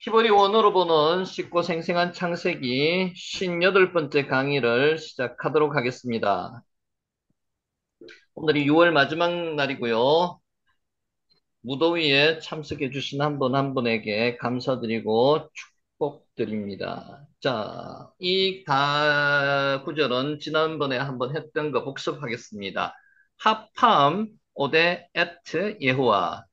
히브리 원어로 보는 쉽고 생생한 창세기 58번째 강의를 시작하도록 하겠습니다. 오늘이 6월 마지막 날이고요. 무더위에 참석해 주신 한 분 한 분에게 감사드리고 축복드립니다. 자, 이 구절은 지난번에 한번 했던 거 복습하겠습니다. 하팜 오데 에트 예호와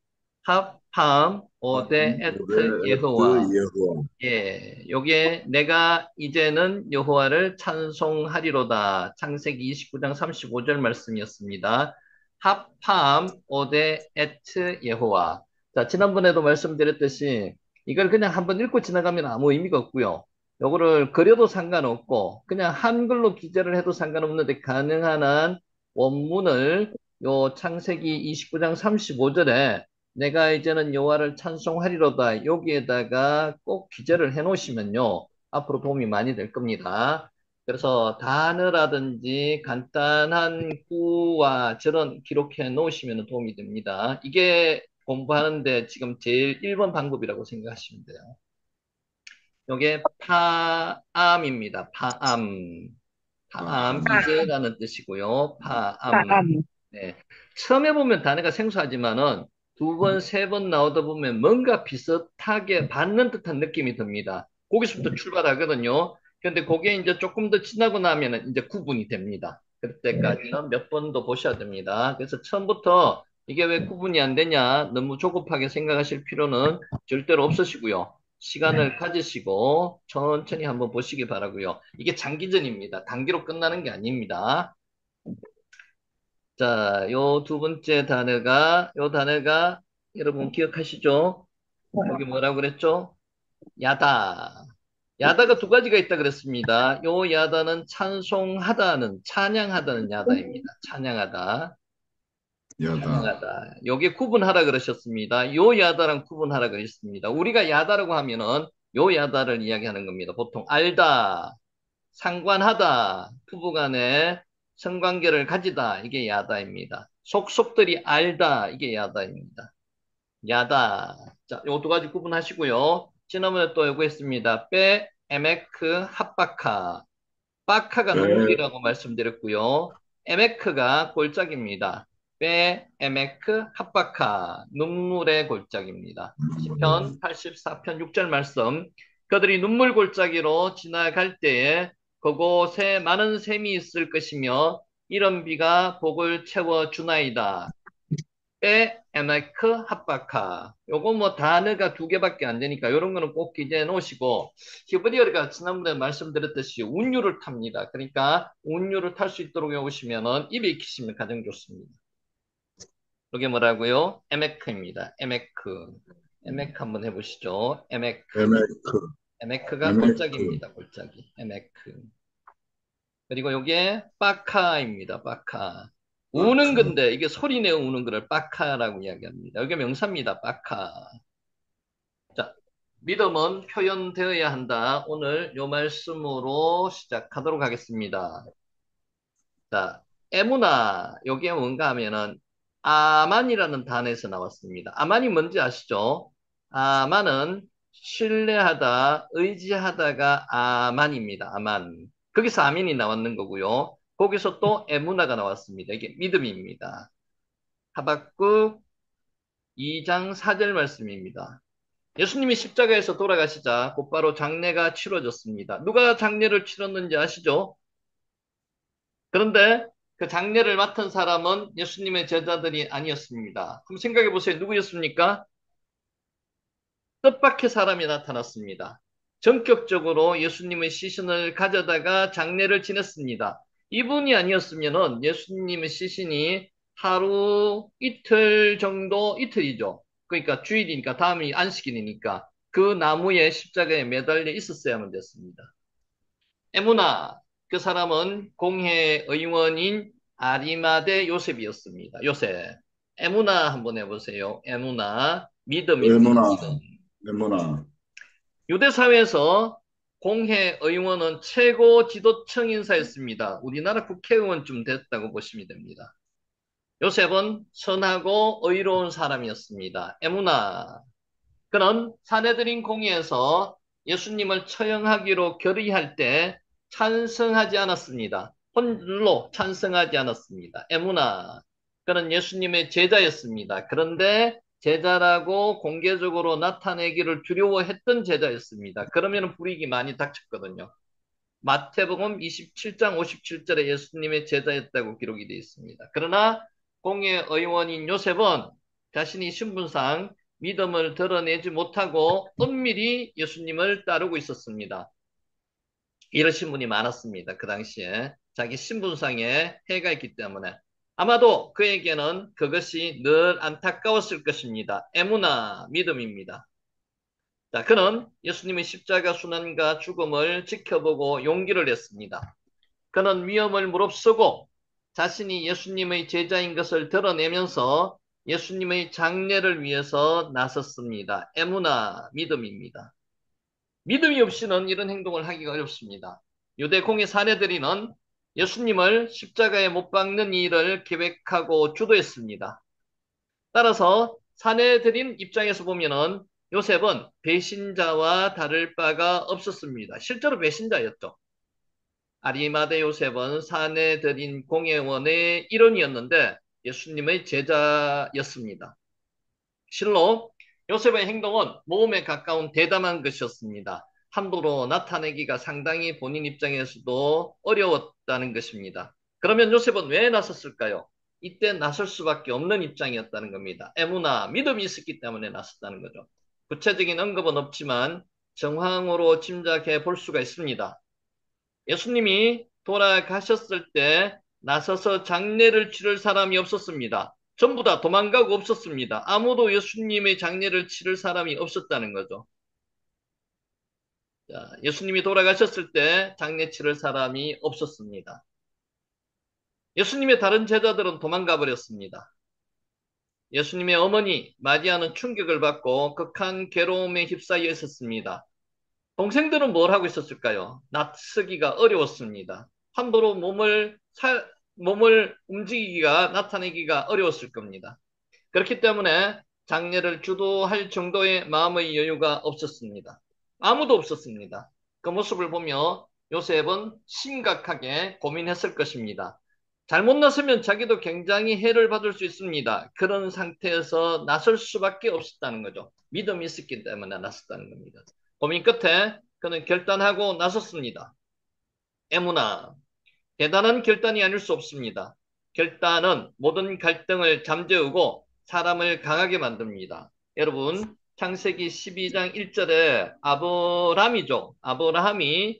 하팜 오데 에트 예호와. 예후. 예, 요게 내가 이제는 여호와를 찬송하리로다. 창세기 29장 35절 말씀이었습니다. 하팜 오데 에트 여호와. 자, 지난번에도 말씀드렸듯이 이걸 그냥 한번 읽고 지나가면 아무 의미가 없고요. 요거를 그려도 상관없고 그냥 한글로 기재를 해도 상관없는데 가능한 한 원문을 요 창세기 29장 35절에 내가 이제는 여호와를 찬송하리로다. 여기에다가 꼭 기재를 해 놓으시면요. 앞으로 도움이 많이 될 겁니다. 그래서 단어라든지 간단한 구와 절은 기록해 놓으시면 도움이 됩니다. 이게 공부하는데 지금 제일 1번 방법이라고 생각하시면 돼요. 이게 파암입니다. 파암. 파암, 아, 이제라는 뜻이고요. 파암. 땀. 네. 처음에 보면 단어가 생소하지만은 두 번, 세 번 나오다 보면 뭔가 비슷하게 받는 듯한 느낌이 듭니다. 거기서부터 출발하거든요. 그런데 그게 이제 조금 더 지나고 나면은 이제 구분이 됩니다. 그때까지는 몇 번 더 보셔야 됩니다. 그래서 처음부터 이게 왜 구분이 안 되냐, 너무 조급하게 생각하실 필요는 절대로 없으시고요. 시간을 가지시고 천천히 한번 보시기 바라고요. 이게 장기전입니다. 단기로 끝나는 게 아닙니다. 자, 요 두 번째 단어가, 요 단어가 여러분 기억하시죠? 여기 뭐라고 그랬죠? 야다. 야다가 두 가지가 있다 그랬습니다. 요 야다는 찬송하다는, 찬양하다는 야다입니다. 찬양하다. 여다. 찬양하다. 요게 구분하라 그러셨습니다. 요 야다랑 구분하라 그랬습니다. 우리가 야다라고 하면은 요 야다를 이야기하는 겁니다. 보통 알다, 상관하다, 부부간에 성관계를 가지다. 이게 야다입니다. 속속들이 알다. 이게 야다입니다. 야다. 자, 요 두 가지 구분하시고요. 지난번에 또 요구했습니다. 빼, 에메크, 핫바카. 바카가 배, 눈물이라고 말씀드렸고요. 에메크가 골짜기입니다. 빼, 에메크, 핫바카. 눈물의 골짜기입니다. 시편 84편 6절 말씀. 그들이 눈물 골짜기로 지나갈 때에 그곳에 많은 샘이 있을 것이며 이런 비가 복을 채워 주나이다. 빼, 에메크, 핫바카. 요거 뭐 단어가 두 개밖에 안 되니까 요런 거는 꼭 기재해 놓으시고 히브리어가 지난번에 말씀드렸듯이 운율을 탑니다. 그러니까 운율을 탈 수 있도록 해오시면은 입에 익히시면 가장 좋습니다. 이게 뭐라고요? 에메크입니다. 에메크. 에메크 한번 해보시죠. 에메크. 에메크, 에메크가 에메크. 골짜기입니다. 골짜기. 에메크. 그리고 요게 빠카입니다. 빠카. 우는 아카. 건데 이게 소리 내어 우는 거를 빠카라고 이야기합니다. 이게 명사입니다. 빠카. 자, 믿음은 표현되어야 한다. 오늘 요 말씀으로 시작하도록 하겠습니다. 자, 에무나 요게 뭔가 하면은 아만이라는 단어에서 나왔습니다. 아만이 뭔지 아시죠? 아만은 신뢰하다, 의지하다가 아만입니다. 아만. 거기서 아민이 나왔는 거고요. 거기서 또 에무나가 나왔습니다. 이게 믿음입니다. 하박국 2장 4절 말씀입니다. 예수님이 십자가에서 돌아가시자 곧바로 장례가 치러졌습니다. 누가 장례를 치렀는지 아시죠? 그런데 그 장례를 맡은 사람은 예수님의 제자들이 아니었습니다. 그럼 생각해 보세요. 누구였습니까? 뜻밖의 사람이 나타났습니다. 전격적으로 예수님의 시신을 가져다가 장례를 지냈습니다. 이분이 아니었으면 예수님의 시신이 하루 이틀 정도 이틀이죠. 그러니까 주일이니까 다음이 안식일이니까 그 나무에 십자가에 매달려 있었어야만 됐습니다. 에무나 그 사람은 공회 의원인 아리마대 요셉이었습니다. 요셉. 에무나 한번 해보세요. 에무나 믿음입니다. 에무나, 믿음. 에무나. 유대 사회에서 공회 의원은 최고 지도층 인사였습니다. 우리나라 국회의원쯤 됐다고 보시면 됩니다. 요셉은 선하고 의로운 사람이었습니다. 에무나. 그는 사내들인 공회에서 예수님을 처형하기로 결의할 때 찬성하지 않았습니다. 홀로 찬성하지 않았습니다. 에무나. 그는 예수님의 제자였습니다. 그런데 제자라고 공개적으로 나타내기를 두려워했던 제자였습니다. 그러면 불이익이 많이 닥쳤거든요. 마태복음 27장 57절에 예수님의 제자였다고 기록이 되어 있습니다. 그러나 공회 의원인 요셉은 자신이 신분상 믿음을 드러내지 못하고 은밀히 예수님을 따르고 있었습니다. 이러신 분이 많았습니다. 그 당시에 자기 신분상에 해가 있기 때문에 아마도 그에게는 그것이 늘 안타까웠을 것입니다. 에무나 믿음입니다. 자, 그는 예수님의 십자가 순환과 죽음을 지켜보고 용기를 냈습니다. 그는 위험을 무릅쓰고 자신이 예수님의 제자인 것을 드러내면서 예수님의 장례를 위해서 나섰습니다. 에무나 믿음입니다. 믿음이 없이는 이런 행동을 하기가 어렵습니다. 유대 공의 사내들이는 예수님을 십자가에 못 박는 일을 계획하고 주도했습니다. 따라서 사내들인 입장에서 보면은 요셉은 배신자와 다를 바가 없었습니다. 실제로 배신자였죠. 아리마대 요셉은 사내들인 공회원의 일원이었는데 예수님의 제자였습니다. 실로 요셉의 행동은 모험에 가까운 대담한 것이었습니다. 함부로 나타내기가 상당히 본인 입장에서도 어려웠다는 것입니다. 그러면 요셉은 왜 나섰을까요? 이때 나설 수밖에 없는 입장이었다는 겁니다. 에무나, 믿음이 있었기 때문에 나섰다는 거죠. 구체적인 언급은 없지만 정황으로 짐작해 볼 수가 있습니다. 예수님이 돌아가셨을 때 나서서 장례를 치를 사람이 없었습니다. 전부 다 도망가고 없었습니다. 아무도 예수님의 장례를 치를 사람이 없었다는 거죠. 자, 예수님이 돌아가셨을 때 장례 치를 사람이 없었습니다. 예수님의 다른 제자들은 도망가 버렸습니다. 예수님의 어머니 마리아는 충격을 받고 극한 괴로움에 휩싸여 있었습니다. 동생들은 뭘 하고 있었을까요? 낯서기가 어려웠습니다. 함부로 몸을 움직이기가, 나타내기가 어려웠을 겁니다. 그렇기 때문에 장례를 주도할 정도의 마음의 여유가 없었습니다. 아무도 없었습니다. 그 모습을 보며 요셉은 심각하게 고민했을 것입니다. 잘못 나서면 자기도 굉장히 해를 받을 수 있습니다. 그런 상태에서 나설 수밖에 없었다는 거죠. 믿음이 있었기 때문에 나섰다는 겁니다. 고민 끝에 그는 결단하고 나섰습니다. 에무나, 대단한 결단이 아닐 수 없습니다. 결단은 모든 갈등을 잠재우고 사람을 강하게 만듭니다. 여러분, 창세기 12장 1절에 아브라함이죠. 아브라함이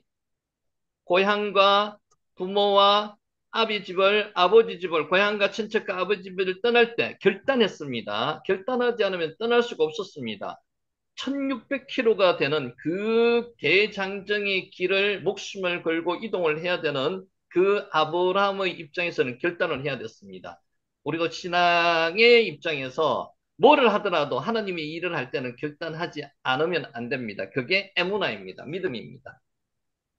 고향과 부모와 아버지 집을, 고향과 친척과 아버지 집을 떠날 때 결단했습니다. 결단하지 않으면 떠날 수가 없었습니다. 1600km가 되는 그 대장정의 길을 목숨을 걸고 이동을 해야 되는 그 아브라함의 입장에서는 결단을 해야 됐습니다. 우리도 신앙의 입장에서 뭐를 하더라도 하나님의 일을 할 때는 결단하지 않으면 안 됩니다. 그게 에무나입니다. 믿음입니다.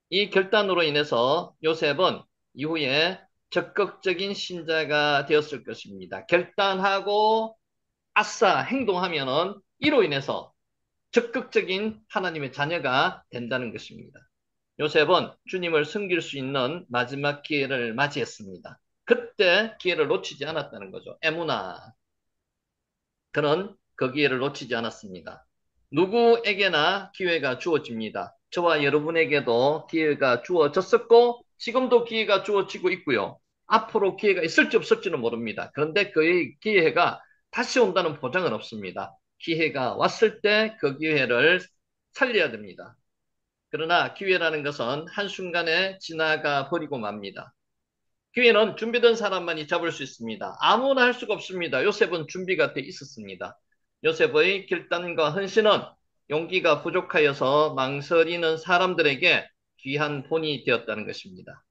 이 결단으로 인해서 요셉은 이후에 적극적인 신자가 되었을 것입니다. 결단하고 아싸 행동하면은 이로 인해서 적극적인 하나님의 자녀가 된다는 것입니다. 요셉은 주님을 섬길 수 있는 마지막 기회를 맞이했습니다. 그때 기회를 놓치지 않았다는 거죠. 에무나. 그는 그 기회를 놓치지 않았습니다. 누구에게나 기회가 주어집니다. 저와 여러분에게도 기회가 주어졌었고 지금도 기회가 주어지고 있고요. 앞으로 기회가 있을지 없을지는 모릅니다. 그런데 그 기회가 다시 온다는 보장은 없습니다. 기회가 왔을 때 그 기회를 살려야 됩니다. 그러나 기회라는 것은 한순간에 지나가 버리고 맙니다. 기회는 준비된 사람만이 잡을 수 있습니다. 아무나 할 수가 없습니다. 요셉은 준비가 돼 있었습니다. 요셉의 결단과 헌신은 용기가 부족하여서 망설이는 사람들에게 귀한 본이 되었다는 것입니다.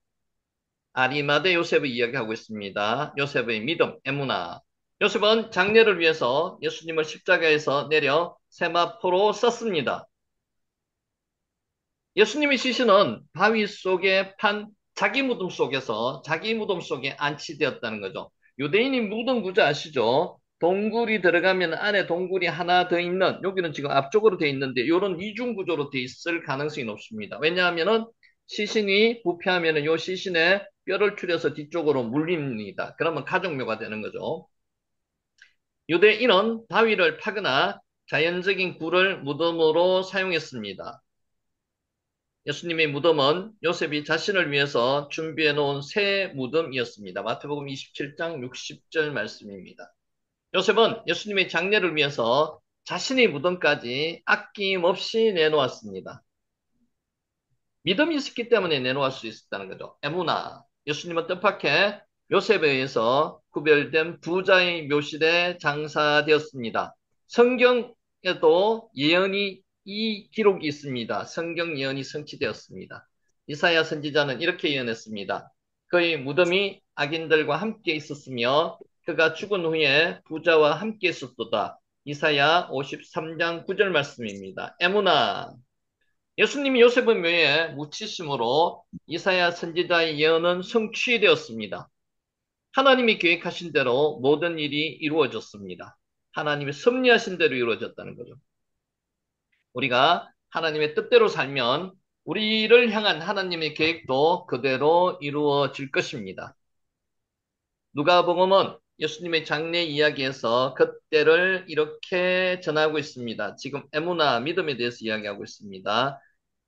아리마대 요셉을 이야기하고 있습니다. 요셉의 믿음, 에무나. 요셉은 장례를 위해서 예수님을 십자가에서 내려 세마포로 썼습니다. 예수님의 시신은 바위 속에 판 자기 무덤 속에 안치되었다는 거죠. 유대인이 묻은 구조 아시죠? 동굴이 들어가면 안에 동굴이 하나 더 있는, 여기는 지금 앞쪽으로 돼 있는데, 이런 이중 구조로 돼 있을 가능성이 높습니다. 왜냐하면은 시신이 부패하면은 요 시신에 뼈를 추려서 뒤쪽으로 물립니다. 그러면 가족묘가 되는 거죠. 유대인은 바위를 파거나 자연적인 굴을 무덤으로 사용했습니다. 예수님의 무덤은 요셉이 자신을 위해서 준비해 놓은 새 무덤이었습니다. 마태복음 27장 60절 말씀입니다. 요셉은 예수님의 장례를 위해서 자신의 무덤까지 아낌없이 내놓았습니다. 믿음이 있었기 때문에 내놓을 수 있었다는 거죠. 에무나. 예수님은 뜻밖의 요셉에 의해서 구별된 부자의 묘실에 장사되었습니다. 성경에도 예언이 이 기록이 있습니다. 성경 예언이 성취되었습니다. 이사야 선지자는 이렇게 예언했습니다. 그의 무덤이 악인들과 함께 있었으며 그가 죽은 후에 부자와 함께 있었도다. 이사야 53장 9절 말씀입니다. 에무나. 예수님이 요셉의 묘에 묻히심으로 이사야 선지자의 예언은 성취되었습니다. 하나님이 계획하신 대로 모든 일이 이루어졌습니다. 하나님이 섭리하신 대로 이루어졌다는 거죠. 우리가 하나님의 뜻대로 살면 우리를 향한 하나님의 계획도 그대로 이루어질 것입니다. 누가복음은 예수님의 장례 이야기에서 그때를 이렇게 전하고 있습니다. 지금 에무나 믿음에 대해서 이야기하고 있습니다.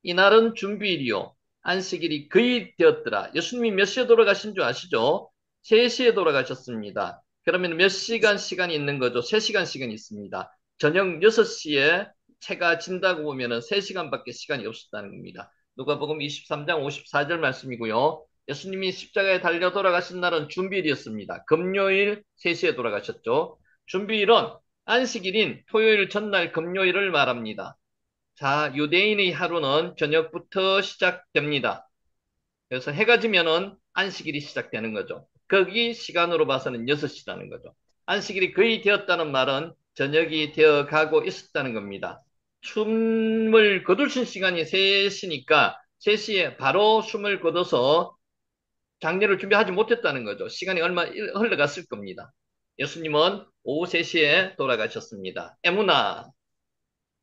이날은 준비일이요. 안식일이 거의 되었더라. 예수님이 몇 시에 돌아가신 줄 아시죠? 3시에 돌아가셨습니다. 그러면 몇 시간 시간이 있는 거죠? 3시간 시간이 있습니다. 저녁 6시에 채가 진다고 보면 3시간밖에 시간이 없었다는 겁니다. 누가복음 23장 54절 말씀이고요. 예수님이 십자가에 달려 돌아가신 날은 준비일이었습니다. 금요일 3시에 돌아가셨죠. 준비일은 안식일인 토요일 전날 금요일을 말합니다. 자, 유대인의 하루는 저녁부터 시작됩니다. 그래서 해가 지면은 안식일이 시작되는 거죠. 거기 시간으로 봐서는 6시라는 거죠. 안식일이 거의 되었다는 말은 저녁이 되어 가고 있었다는 겁니다. 숨을 거두신 시간이 3시니까 3시에 바로 숨을 거둬서 장례를 준비하지 못했다는 거죠. 시간이 얼마 흘러갔을 겁니다. 예수님은 오후 3시에 돌아가셨습니다. 에무나.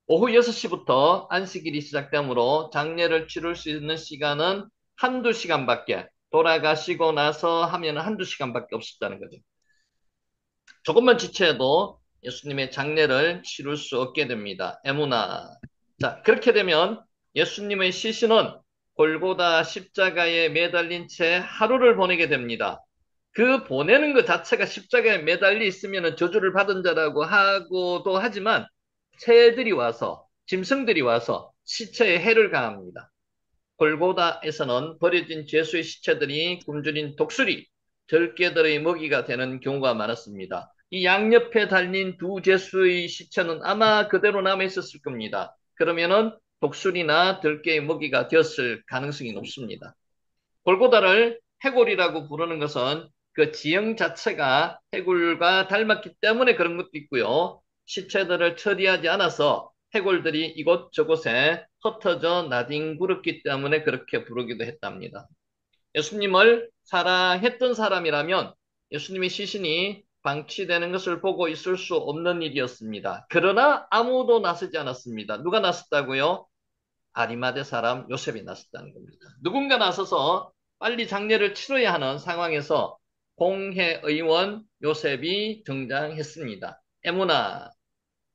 오후 6시부터 안식일이 시작되므로 장례를 치를 수 있는 시간은 한두 시간밖에, 돌아가시고 나서 하면 한두 시간밖에 없었다는 거죠. 조금만 지체해도 예수님의 장례를 치를 수 없게 됩니다. 에무나. 자, 그렇게 되면 예수님의 시신은 골고다 십자가에 매달린 채 하루를 보내게 됩니다. 그 보내는 것 자체가 십자가에 매달려 있으면 저주를 받은 자라고 하고도 하지만 새들이 와서, 짐승들이 와서 시체에 해를 가합니다. 골고다에서는 버려진 죄수의 시체들이 굶주린 독수리, 들개들의 먹이가 되는 경우가 많았습니다. 이 양옆에 달린 두 죄수의 시체는 아마 그대로 남아 있었을 겁니다. 그러면은 독수리나 들개의 먹이가 되었을 가능성이 높습니다. 골고다를 해골이라고 부르는 것은 그 지형 자체가 해골과 닮았기 때문에 그런 것도 있고요. 시체들을 처리하지 않아서 해골들이 이곳저곳에 흩어져 나뒹굴었기 때문에 그렇게 부르기도 했답니다. 예수님을 사랑했던 사람이라면 예수님의 시신이 방치되는 것을 보고 있을 수 없는 일이었습니다. 그러나 아무도 나서지 않았습니다. 누가 나섰다고요? 아리마대 사람 요셉이 나섰다는 겁니다. 누군가 나서서 빨리 장례를 치러야 하는 상황에서 공회의원 요셉이 등장했습니다. 에무나.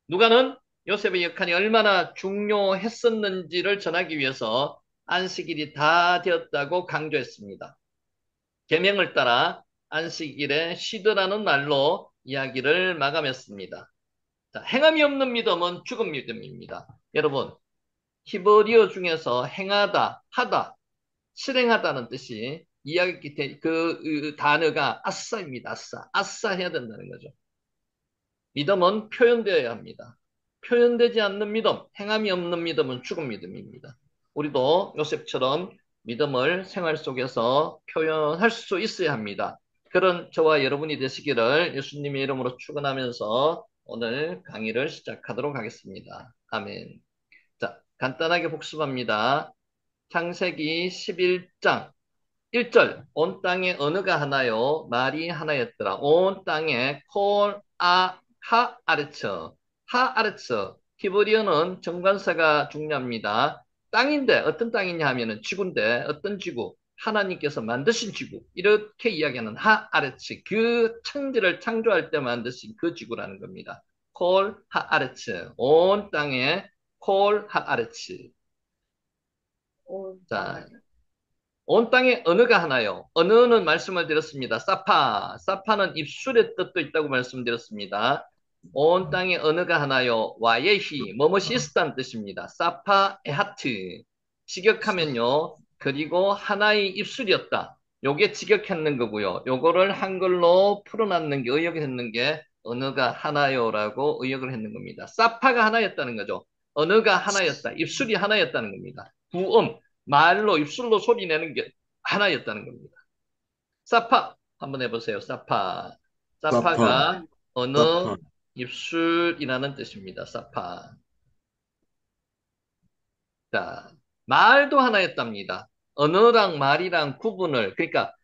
누가는 요셉의 역할이 얼마나 중요했었는지를 전하기 위해서 안식일이 다 되었다고 강조했습니다. 계명을 따라 안식일에 쉬더라는 말로 이야기를 마감했습니다. 자, 행함이 없는 믿음은 죽은 믿음입니다. 여러분, 히브리어 중에서 행하다, 하다, 실행하다는 뜻이 이야기 그 단어가 아싸입니다. 아싸. 아싸 해야 된다는 거죠. 믿음은 표현되어야 합니다. 표현되지 않는 믿음, 행함이 없는 믿음은 죽은 믿음입니다. 우리도 요셉처럼 믿음을 생활 속에서 표현할 수 있어야 합니다. 그런 저와 여러분이 되시기를 예수님의 이름으로 축원하면서 오늘 강의를 시작하도록 하겠습니다. 아멘. 자, 간단하게 복습합니다. 창세기 11장 1절 온 땅에 어느가 하나요? 말이 하나였더라. 온 땅에 콜, 아, 하아르츠. 하아르츠. 히브리어는 정관사가 중요합니다. 땅인데 어떤 땅이냐 하면은 지구인데 어떤 지구? 하나님께서 만드신 지구. 이렇게 이야기하는 하아르츠. 그 천지를 창조할 때 만드신 그 지구라는 겁니다. 콜 하아르츠. 온 땅에 콜 하아르츠. 온 자, 땅. 온 땅에 언어가 하나요. 언어는 말씀을 드렸습니다. 사파. 사파는 입술의 뜻도 있다고 말씀드렸습니다. 온 땅에 언어가 하나요. 와예히. 뭐뭐시 있다는 뜻입니다. 사파 에하트. 직역하면요. 그리고 하나의 입술이었다. 요게 직역했는 거고요. 요거를 한글로 풀어놨는 게, 의역을 했는 게 언어가 하나요라고 의역을 했는 겁니다. 사파가 하나였다는 거죠. 언어가 하나였다. 입술이 하나였다는 겁니다. 구음. 말로 입술로 소리 내는 게 하나였다는 겁니다. 사파 한번 해보세요. 사파. 사파, 사파가 언어, 사파, 입술이라는 뜻입니다. 사파. 자, 말도 하나였답니다. 언어랑 말이랑 구분을, 그러니까,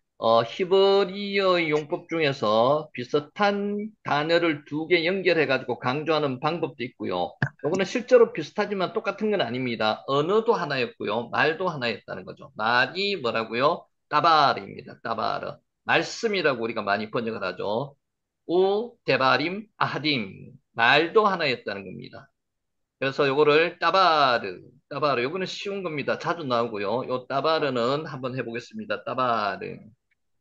히브리어 용법 중에서 비슷한 단어를 두 개 연결해가지고 강조하는 방법도 있고요. 요거는 실제로 비슷하지만 똑같은 건 아닙니다. 언어도 하나였고요. 말도 하나였다는 거죠. 말이 뭐라고요? 따바르입니다. 따바르. 말씀이라고 우리가 많이 번역을 하죠. 우, 데바림, 아하딤. 말도 하나였다는 겁니다. 그래서 요거를 따바르. 요거는 쉬운 겁니다. 자주 나오고요. 요 따바르는 한번 해보겠습니다. 따바르.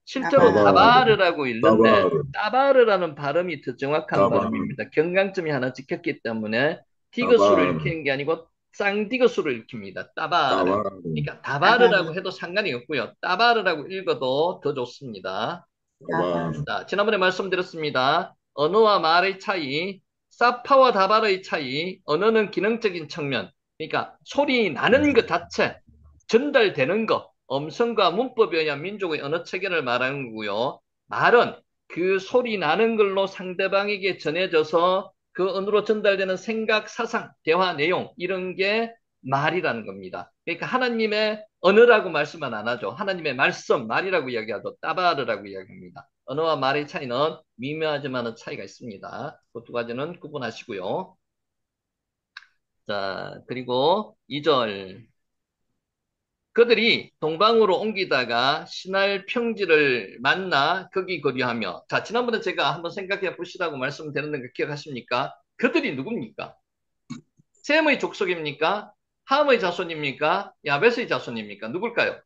실제로 따바르. 따바르, 다바르라고 읽는데 따바르, 따바르라는 발음이 더 정확한 따바르, 발음입니다. 경강점이 하나 찍혔기 때문에 디귿으로 따바르, 읽히는 게 아니고 쌍디귿으로 읽힙니다. 따바르. 따바르, 그러니까 다바르라고 따바르. 해도 상관이 없고요. 따바르라고 읽어도 더 좋습니다. 따바르, 자, 지난번에 말씀드렸습니다. 언어와 말의 차이, 사파와 다발의 차이, 언어는 기능적인 측면, 그러니까 소리 나는 것 자체, 전달되는 것, 음성과 문법에 의한 민족의 언어 체계를 말하는 거고요. 말은 그 소리 나는 걸로 상대방에게 전해져서 그 언어로 전달되는 생각, 사상, 대화 내용, 이런 게 말이라는 겁니다. 그러니까 하나님의 언어라고 말씀은 안 하죠. 하나님의 말씀, 말이라고 이야기하죠. 따바르라고 이야기합니다. 언어와 말의 차이는 미묘하지만은 차이가 있습니다. 그 두 가지는 구분하시고요. 자, 그리고 2절. 그들이 동방으로 옮기다가 신할 평지를 만나 거기 거류하며. 자, 지난번에 제가 한번 생각해 보시라고 말씀드렸는 거 기억하십니까? 그들이 누굽니까? 셈의 족속입니까? 함의 자손입니까? 야벳의 자손입니까? 누굴까요?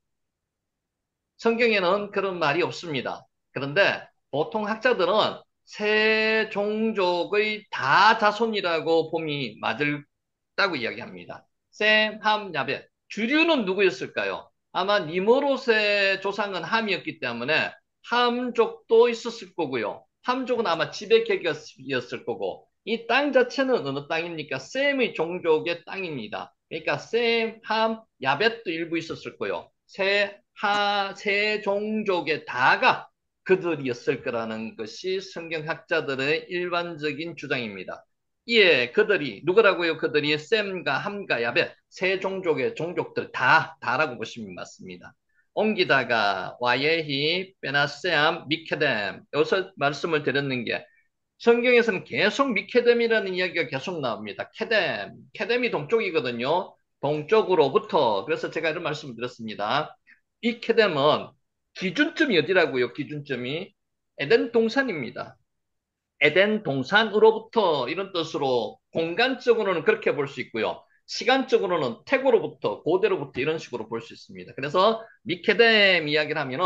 성경에는 그런 말이 없습니다. 그런데 보통 학자들은 세 종족의 다 자손이라고 봄이 맞을다고 이야기합니다. 셈, 함, 야벳. 주류는 누구였을까요? 아마 니므롯의 조상은 함이었기 때문에 함족도 있었을 거고요. 함족은 아마 지배계였을 거고 이 땅 자체는 어느 땅입니까? 셈의 종족의 땅입니다. 그러니까 셈, 함, 야벳도 일부 있었을 거요. 세 종족의 다가 그들이었을 거라는 것이 성경학자들의 일반적인 주장입니다. 이에 그들이 누구라고요? 그들이 셈과 함과 야벳 세 종족의 종족들 다라고 보시면 맞습니다. 옮기다가 와예히 베나세암 미케뎀 여기서 말씀을 드렸는 게 성경에서는 계속 미케뎀이라는 이야기가 계속 나옵니다. 케뎀이 동쪽이거든요. 동쪽으로부터 그래서 제가 이런 말씀을 드렸습니다. 이 케뎀은 기준점이 어디라고요? 기준점이 에덴 동산입니다. 에덴 동산으로부터 이런 뜻으로 공간적으로는 그렇게 볼 수 있고요. 시간적으로는 태고로부터 고대로부터 이런 식으로 볼 수 있습니다. 그래서 미케뎀 이야기를 하면은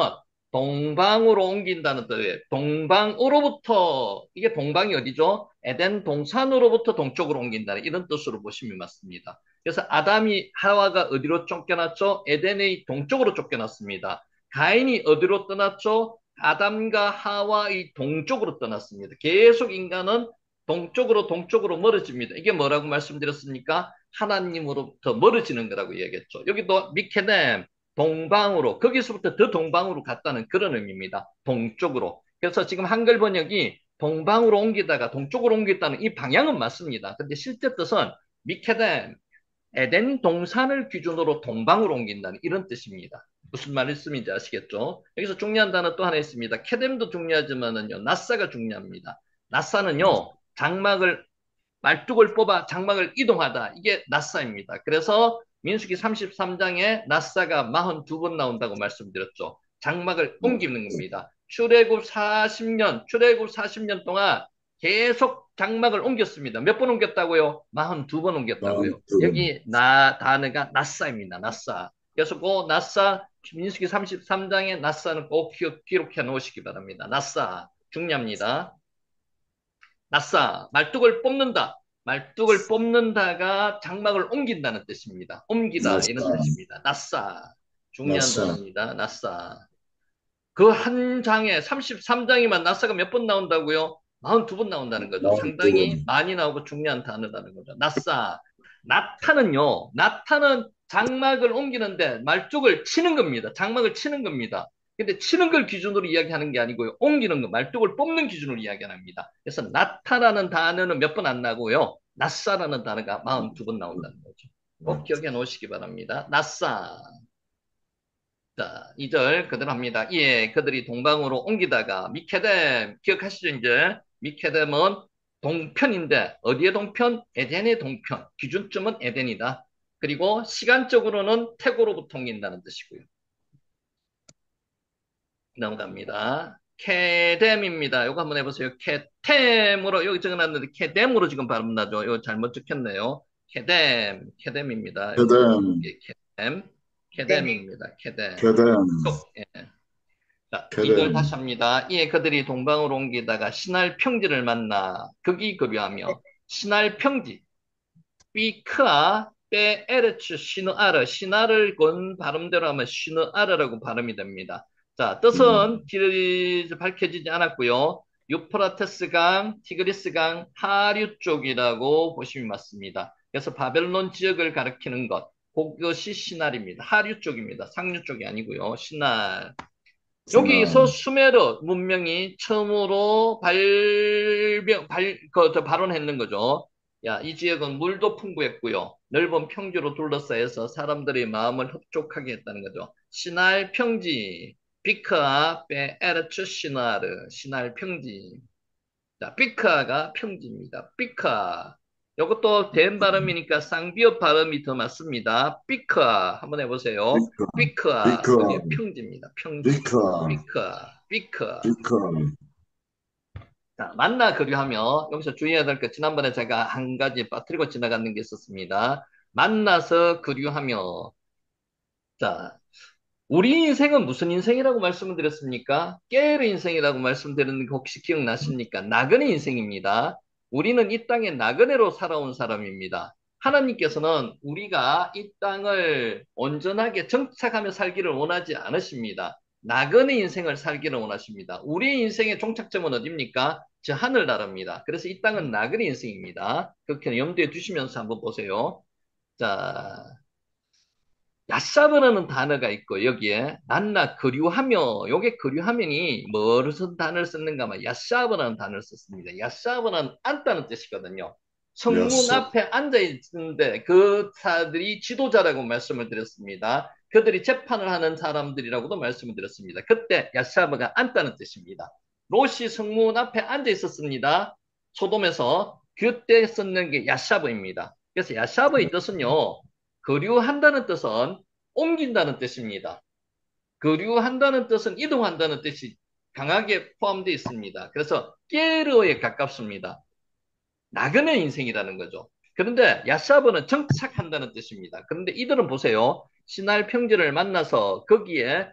동방으로 옮긴다는 뜻이에요. 동방으로부터 이게 동방이 어디죠? 에덴 동산으로부터 동쪽으로 옮긴다는 이런 뜻으로 보시면 맞습니다. 그래서 아담이 하와가 어디로 쫓겨났죠? 에덴의 동쪽으로 쫓겨났습니다. 가인이 어디로 떠났죠? 아담과 하와의 동쪽으로 떠났습니다. 계속 인간은 동쪽으로 멀어집니다. 이게 뭐라고 말씀드렸습니까? 하나님으로부터 멀어지는 거라고 얘기했죠. 여기도 미케넴, 동방으로, 거기서부터 더 동방으로 갔다는 그런 의미입니다. 동쪽으로. 그래서 지금 한글 번역이 동방으로 옮기다가 동쪽으로 옮겼다는 이 방향은 맞습니다. 근데 실제 뜻은 미케뎀, 에덴 동산을 기준으로 동방으로 옮긴다는 이런 뜻입니다. 무슨 말씀인지 아시겠죠? 여기서 중요한 단어 또 하나 있습니다. 케뎀도 중요하지만은요, 나사가 중요합니다. 나사는요, 말뚝을 뽑아 장막을 이동하다. 이게 낫사입니다. 그래서 민수기 33장에 낫사가 42번 나온다고 말씀드렸죠. 장막을 옮기는 겁니다. 출애굽 40년 동안 계속 장막을 옮겼습니다. 몇 번 옮겼다고요? 42번 옮겼다고요. 여기 단어가 낫사입니다. 낫사. 그래서 그 낫사, 민수기 33장에 낫사는 꼭 기록해 놓으시기 바랍니다. 낫사. 중요합니다. 낫사, 말뚝을 뽑는다. 말뚝을 뽑는다가 장막을 옮긴다는 뜻입니다. 옮기다 이런 뜻입니다. 낫사. 중요한 낫사. 단어입니다. 낫사. 그 한 장에 33장이면 낫사가 몇 번 나온다고요? 42번 나온다는 거죠. 42번. 상당히 많이 나오고 중요한 단어라는 거죠. 낫사. 나타는 장막을 옮기는데 말뚝을 치는 겁니다. 장막을 치는 겁니다. 근데 치는 걸 기준으로 이야기하는 게 아니고요. 옮기는 거, 말뚝을 뽑는 기준으로 이야기합니다. 그래서 나타라는 단어는 몇 번 안 나고요. 낫사라는 단어가 42번 나온다는 거죠. 꼭 기억해 놓으시기 바랍니다. 낫사. 자, 2절 그대로 합니다. 예, 그들이 동방으로 옮기다가 미케뎀 기억하시죠? 이제 미케뎀은 동편인데 어디의 동편? 에덴의 동편. 기준점은 에덴이다. 그리고 시간적으로는 태고로부터 옮긴다는 뜻이고요. 넘어갑니다. 케뎀입니다. 이거 한번 해보세요. 케템으로 여기 적어놨는데 케뎀으로 지금 발음 나죠. 이거 잘못 적혔네요. 케뎀입니다. 케뎀. 케뎀입니다. 케뎀. 케뎀. 예. 자, 케뎀. 2절 다시 합니다. 이에 그들이 동방으로 옮기다가 신할 평지를 만나 극이 급유하며 신할 평지 비크아 베에르츠 시누아르 시나를 건 발음대로 하면 시누아르라고 발음이 됩니다. 자, 뜻은 밝혀지지 않았고요. 유프라테스 강, 티그리스 강 하류 쪽이라고 보시면 맞습니다. 그래서 바벨론 지역을 가리키는 것, 그것이 시날입니다. 하류 쪽입니다. 상류 쪽이 아니고요. 시날. 여기서 수메르 문명이 처음으로 발원했는 거죠. 야, 이 지역은 물도 풍부했고요. 넓은 평지로 둘러싸여서 사람들의 마음을 흡족하게 했다는 거죠. 시날 평지, 비크아 베에르츠 시나르, 시날 평지. 자, 비크아가 평지입니다. 비크아. 이것도 된 발음이니까 쌍비읍 발음이 더 맞습니다. 비크아 한번 해보세요. 비크아. 그게 평지입니다. 평지. 비크아. 자, 만나 그리하며 여기서 주의해야 될 것 지난번에 제가 한 가지 빠뜨리고 지나가는 게 있었습니다. 만나서 그리하며 자, 우리 인생은 무슨 인생이라고 말씀을 드렸습니까? 깨르 인생이라고 말씀드렸는 게 혹시 기억나십니까? 나그네 인생입니다. 우리는 이 땅에 나그네로 살아온 사람입니다. 하나님께서는 우리가 이 땅을 온전하게 정착하며 살기를 원하지 않으십니다. 나그네 인생을 살기를 원하십니다. 우리의 인생의 종착점은 어디입니까? 저 하늘나라입니다. 그래서 이 땅은 나그네 인생입니다. 그렇게 염두에 두시면서 한번 보세요. 자, 야사브라는 단어가 있고 여기에 난나 그리하며 요게 그리하면이 무슨 단어를 썼는가면 야사브라는 단어를 썼습니다. 야사브는 앉다는 뜻이거든요. 성문 앞에 앉아 있는데 그 사람들이 지도자라고 말씀을 드렸습니다. 그들이 재판을 하는 사람들이라고도 말씀을 드렸습니다. 그때 야사브가 앉다는 뜻입니다. 롯이 성문 앞에 앉아 있었습니다. 소돔에서 그때 썼는 게 야사브입니다. 그래서 야사브의 뜻은요. 거류한다는 뜻은 옮긴다는 뜻입니다. 거류한다는 뜻은 이동한다는 뜻이 강하게 포함되어 있습니다. 그래서 깨르에 가깝습니다. 나그네 인생이라는 거죠. 그런데 야사브는 정착한다는 뜻입니다. 그런데 이들은 보세요. 신할 평지를 만나서 거기에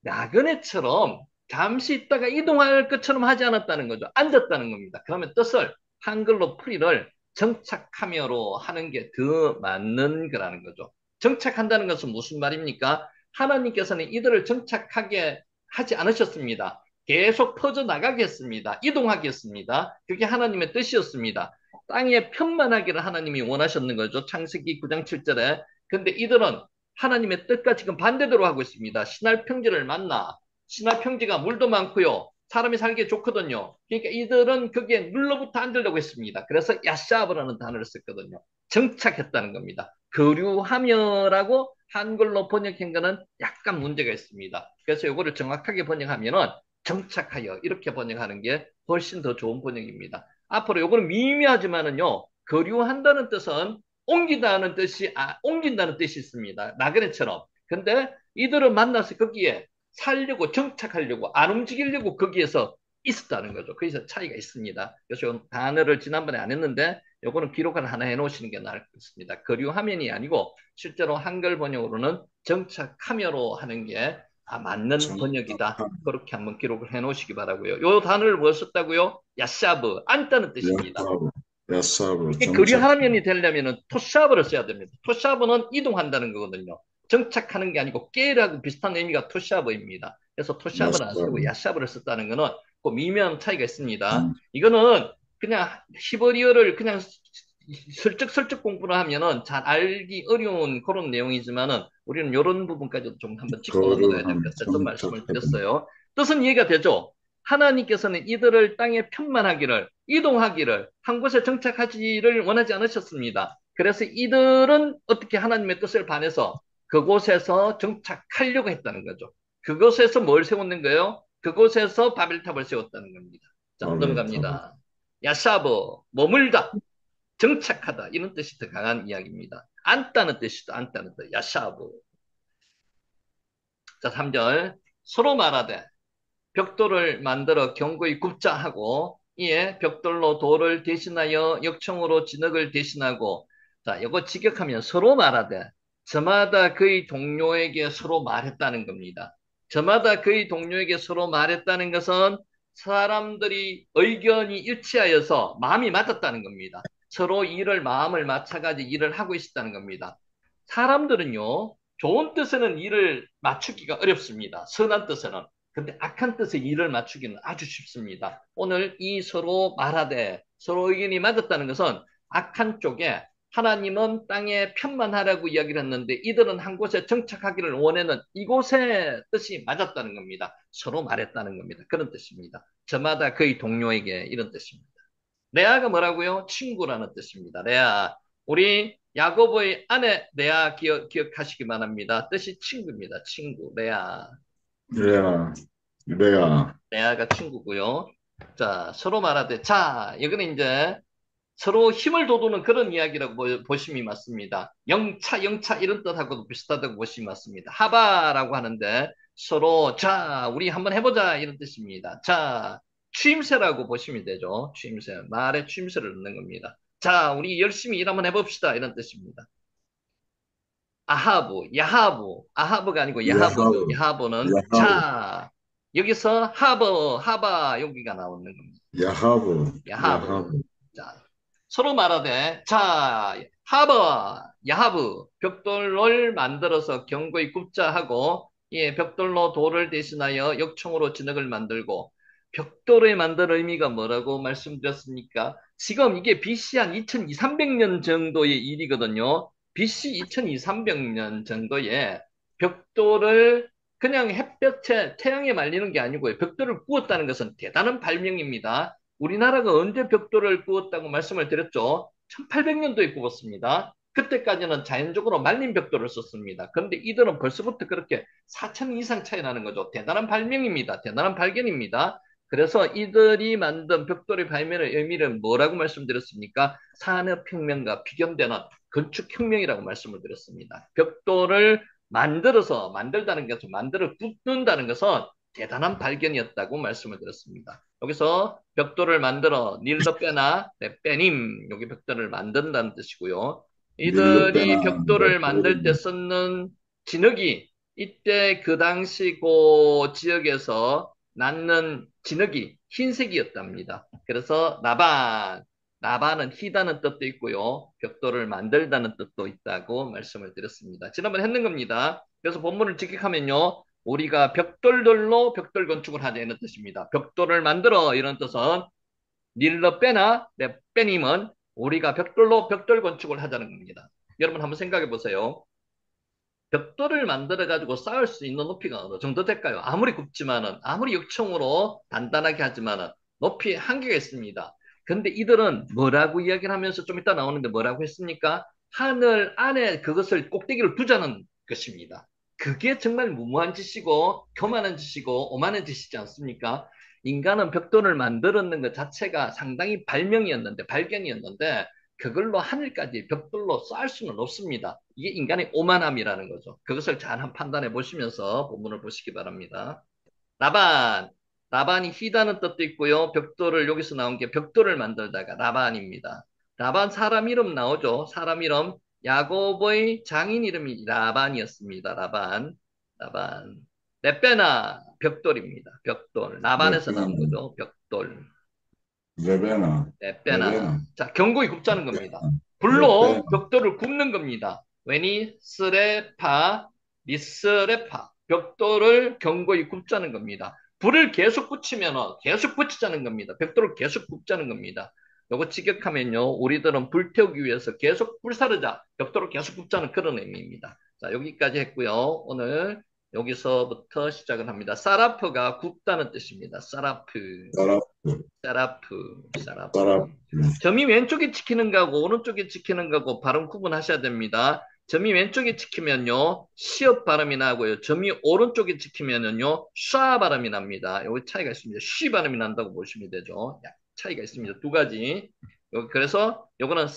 나그네처럼 잠시 있다가 이동할 것처럼 하지 않았다는 거죠. 앉았다는 겁니다. 그러면 뜻을 한글로 풀이를 정착하며로 하는 게 더 맞는 거라는 거죠. 정착한다는 것은 무슨 말입니까? 하나님께서는 이들을 정착하게 하지 않으셨습니다. 계속 퍼져나가게 했습니다. 이동하게 했습니다. 그게 하나님의 뜻이었습니다. 땅에 편만하기를 하나님이 원하셨는 거죠. 창세기 9장 7절에. 근데 이들은 하나님의 뜻과 지금 반대대로 하고 있습니다. 신할 평지를 만나. 신할 평지가 물도 많고요. 사람이 살기에 좋거든요. 그러니까 이들은 거기에 눌러붙어 앉으려고 했습니다. 그래서 야샤브라는 단어를 썼거든요. 정착했다는 겁니다. 거류하며라고 한글로 번역한 거는 약간 문제가 있습니다. 그래서 이거를 정확하게 번역하면은 정착하여 이렇게 번역하는 게 훨씬 더 좋은 번역입니다. 앞으로 요거는 미미하지만은요. 거류한다는 뜻은 옮기다는 뜻이 옮긴다는 뜻이 있습니다. 나그네처럼. 근데 이들을 만나서 거기에 살려고 정착하려고 안 움직이려고 거기에서 있었다는 거죠. 거기서 차이가 있습니다. 그래서 요 단어를 지난번에 안 했는데 요거는 기록을 하나 해놓으시는 게 나을 것 같습니다. 거류하면이 아니고 실제로 한글 번역으로는 정착하며로 하는 게 맞는 번역이다. 그렇게 한번 기록을 해놓으시기 바라고요. 요 단어를 뭐 썼다고요? 야샤브, 앉다는 뜻입니다. 야사브, 이게 거류하면이 되려면 토샤브를 써야 됩니다. 토샤브는 이동한다는 거거든요. 정착하는 게 아니고 깨라고 비슷한 의미가 토샤브입니다. 그래서 토샤브를 안 쓰고 야샤브를 썼다는 거는 그 미묘한 차이가 있습니다. 이거는 그냥 히브리어를 그냥 슬쩍슬쩍 공부를 하면은 잘 알기 어려운 그런 내용이지만은 우리는 이런 부분까지도 좀 한번 짚고 넘어가야 될 것 같아서 말씀을 드렸어요. 뜻은 이해가 되죠? 하나님께서는 이들을 땅에 편만하기를, 이동하기를, 한 곳에 정착하지를 원하지 않으셨습니다. 그래서 이들은 어떻게 하나님의 뜻을 반해서 그곳에서 정착하려고 했다는 거죠. 그곳에서 뭘 세웠는 거예요? 그곳에서 바벨탑을 세웠다는 겁니다. 자, 넘어갑니다. 야샤브, 머물다, 정착하다, 이런 뜻이 더 강한 이야기입니다. 앉다는 뜻이다, 앉다는 뜻, 야샤브. 자, 3절. 서로 말하되, 벽돌을 만들어 견고히 굽자 하고 이에 벽돌로 돌을 대신하여 역청으로 진흙을 대신하고 자, 이거 직역하면 서로 말하되 저마다 그의 동료에게 서로 말했다는 겁니다. 저마다 그의 동료에게 서로 말했다는 것은 사람들이 의견이 일치하여서 마음이 맞았다는 겁니다. 서로 마음을 맞춰가지고 일을 하고 있었다는 겁니다. 사람들은요, 좋은 뜻에는 일을 맞추기가 어렵습니다. 선한 뜻에는. 근데 악한 뜻에 일을 맞추기는 아주 쉽습니다. 오늘 이 서로 말하되 서로 의견이 맞았다는 것은 악한 쪽에 하나님은 땅에 편만하라고 이야기를 했는데 이들은 한 곳에 정착하기를 원하는 이곳의 뜻이 맞았다는 겁니다. 서로 말했다는 겁니다. 그런 뜻입니다. 저마다 그의 동료에게 이런 뜻입니다. 레아가 뭐라고요? 친구라는 뜻입니다. 레아. 우리 야고보의 아내 레아 기억하시기 바랍니다. 뜻이 친구입니다. 친구, 레아. 레아가 친구고요. 자, 서로 말하되, 자, 여기는 이제 서로 힘을 돋우는 그런 이야기라고 보심이 맞습니다. 영차 이런 뜻하고도 비슷하다고 보심이 맞습니다. 하바라고 하는데 서로 자, 우리 한번 해보자 이런 뜻입니다. 자, 취임새라고 보시면 되죠. 취임새. 말에 취임새를 넣는 겁니다. 자, 우리 열심히 일 한번 해봅시다 이런 뜻입니다. 아하브가 아니고 야하브는 자, 여기서 하바 여기가 나오는 겁니다. 야하브. 자, 서로 말하되 자, 야하브 벽돌을 만들어서 견고히 굽자 하고 예, 벽돌로 돌을 대신하여 역청으로 진흙을 만들고 벽돌을 만들 의미가 뭐라고 말씀드렸습니까? 지금 이게 BC 한 2200~300년 정도의 일이거든요. BC 2200~300년 정도에 벽돌을 그냥 햇볕에 태양에 말리는 게 아니고요. 벽돌을 구웠다는 것은 대단한 발명입니다. 우리나라가 언제 벽돌을 구웠다고 말씀을 드렸죠? 1800년도에 구웠습니다. 그때까지는 자연적으로 말린 벽돌을 썼습니다. 그런데 이들은 벌써부터 그렇게 4천 이상 차이 나는 거죠. 대단한 발명입니다. 대단한 발견입니다. 그래서 이들이 만든 벽돌의 발명의 의미를 뭐라고 말씀드렸습니까? 산업혁명과 비견되는 건축혁명이라고 말씀을 드렸습니다. 벽돌을 만들다는 것은 만들어 굽는다는 것은 대단한 발견이었다고 말씀을 드렸습니다. 여기서 벽돌을 만들어 닐러 빼나 빼님 여기 벽돌을 만든다는 뜻이고요. 이들이 벽돌을 만들 때 썼는 진흙이 이때 그 당시 그 지역에서 낳는 진흙이 흰색이었답니다. 그래서 나반은 희다는 뜻도 있고요. 벽돌을 만들다는 뜻도 있다고 말씀을 드렸습니다. 지난번에 했는 겁니다. 그래서 본문을 직역하면요. 우리가 벽돌들로 벽돌 건축을 하자 이런 뜻입니다. 벽돌을 만들어 이런 뜻은 닐러 빼나 빼님은 우리가 벽돌로 벽돌 건축을 하자는 겁니다. 여러분 한번 생각해 보세요. 벽돌을 만들어 가지고 쌓을 수 있는 높이가 어느 정도 될까요? 아무리 굽지만은 아무리 역청으로 단단하게 하지만은 높이에 한계가 있습니다. 근데 이들은 뭐라고 이야기를 하면서 좀 이따 나오는데 뭐라고 했습니까? 하늘 안에 그것을 꼭대기를 두자는 것입니다. 그게 정말 무모한 짓이고 교만한 짓이고 오만한 짓이지 않습니까? 인간은 벽돌을 만들었는 것 자체가 상당히 발견이었는데 그걸로 하늘까지 벽돌로 쌓을 수는 없습니다. 이게 인간의 오만함이라는 거죠. 그것을 잘 한번 판단해 보시면서 본문을 보시기 바랍니다. 라반. 라반이 희다는 뜻도 있고요. 벽돌을 여기서 나온 게 벽돌을 만들다가 라반입니다. 라반 사람 이름 나오죠. 사람 이름. 야곱의 장인 이름이 라반이었습니다. 라반. 라반. 레베나 벽돌입니다. 벽돌. 라반에서 나온 레베나, 거죠. 벽돌. 레베나, 레베나. 레베나, 자, 경고히 굽자는 겁니다. 레베나, 불로 벽돌을 굽는 겁니다. 웨니 스레파 리스레파 벽돌을 경고히 굽자는 겁니다. 불을 계속 붙이면 계속 붙이자는 겁니다. 벽돌을 계속 굽자는 겁니다. 요거 직역하면요. 우리들은 불태우기 위해서 계속 불사르자 벽돌을 계속 굽자는 그런 의미입니다. 자, 여기까지 했고요. 오늘 여기서부터 시작을 합니다. 사라프가 굽다는 뜻입니다. 사라프. 사라프, 사라프, 사라프, 사라프. 점이 왼쪽에 찍히는 거하고 오른쪽에 찍히는 거하고 발음 구분하셔야 됩니다. 점이 왼쪽에 찍히면요, 시읍 발음이 나고요. 점이 오른쪽에 찍히면요, 쏴 발음이 납니다. 여기 차이가 있습니다. 쉬 발음이 난다고 보시면 되죠. 차이가 있습니다. 두 가지. 그래서 요거는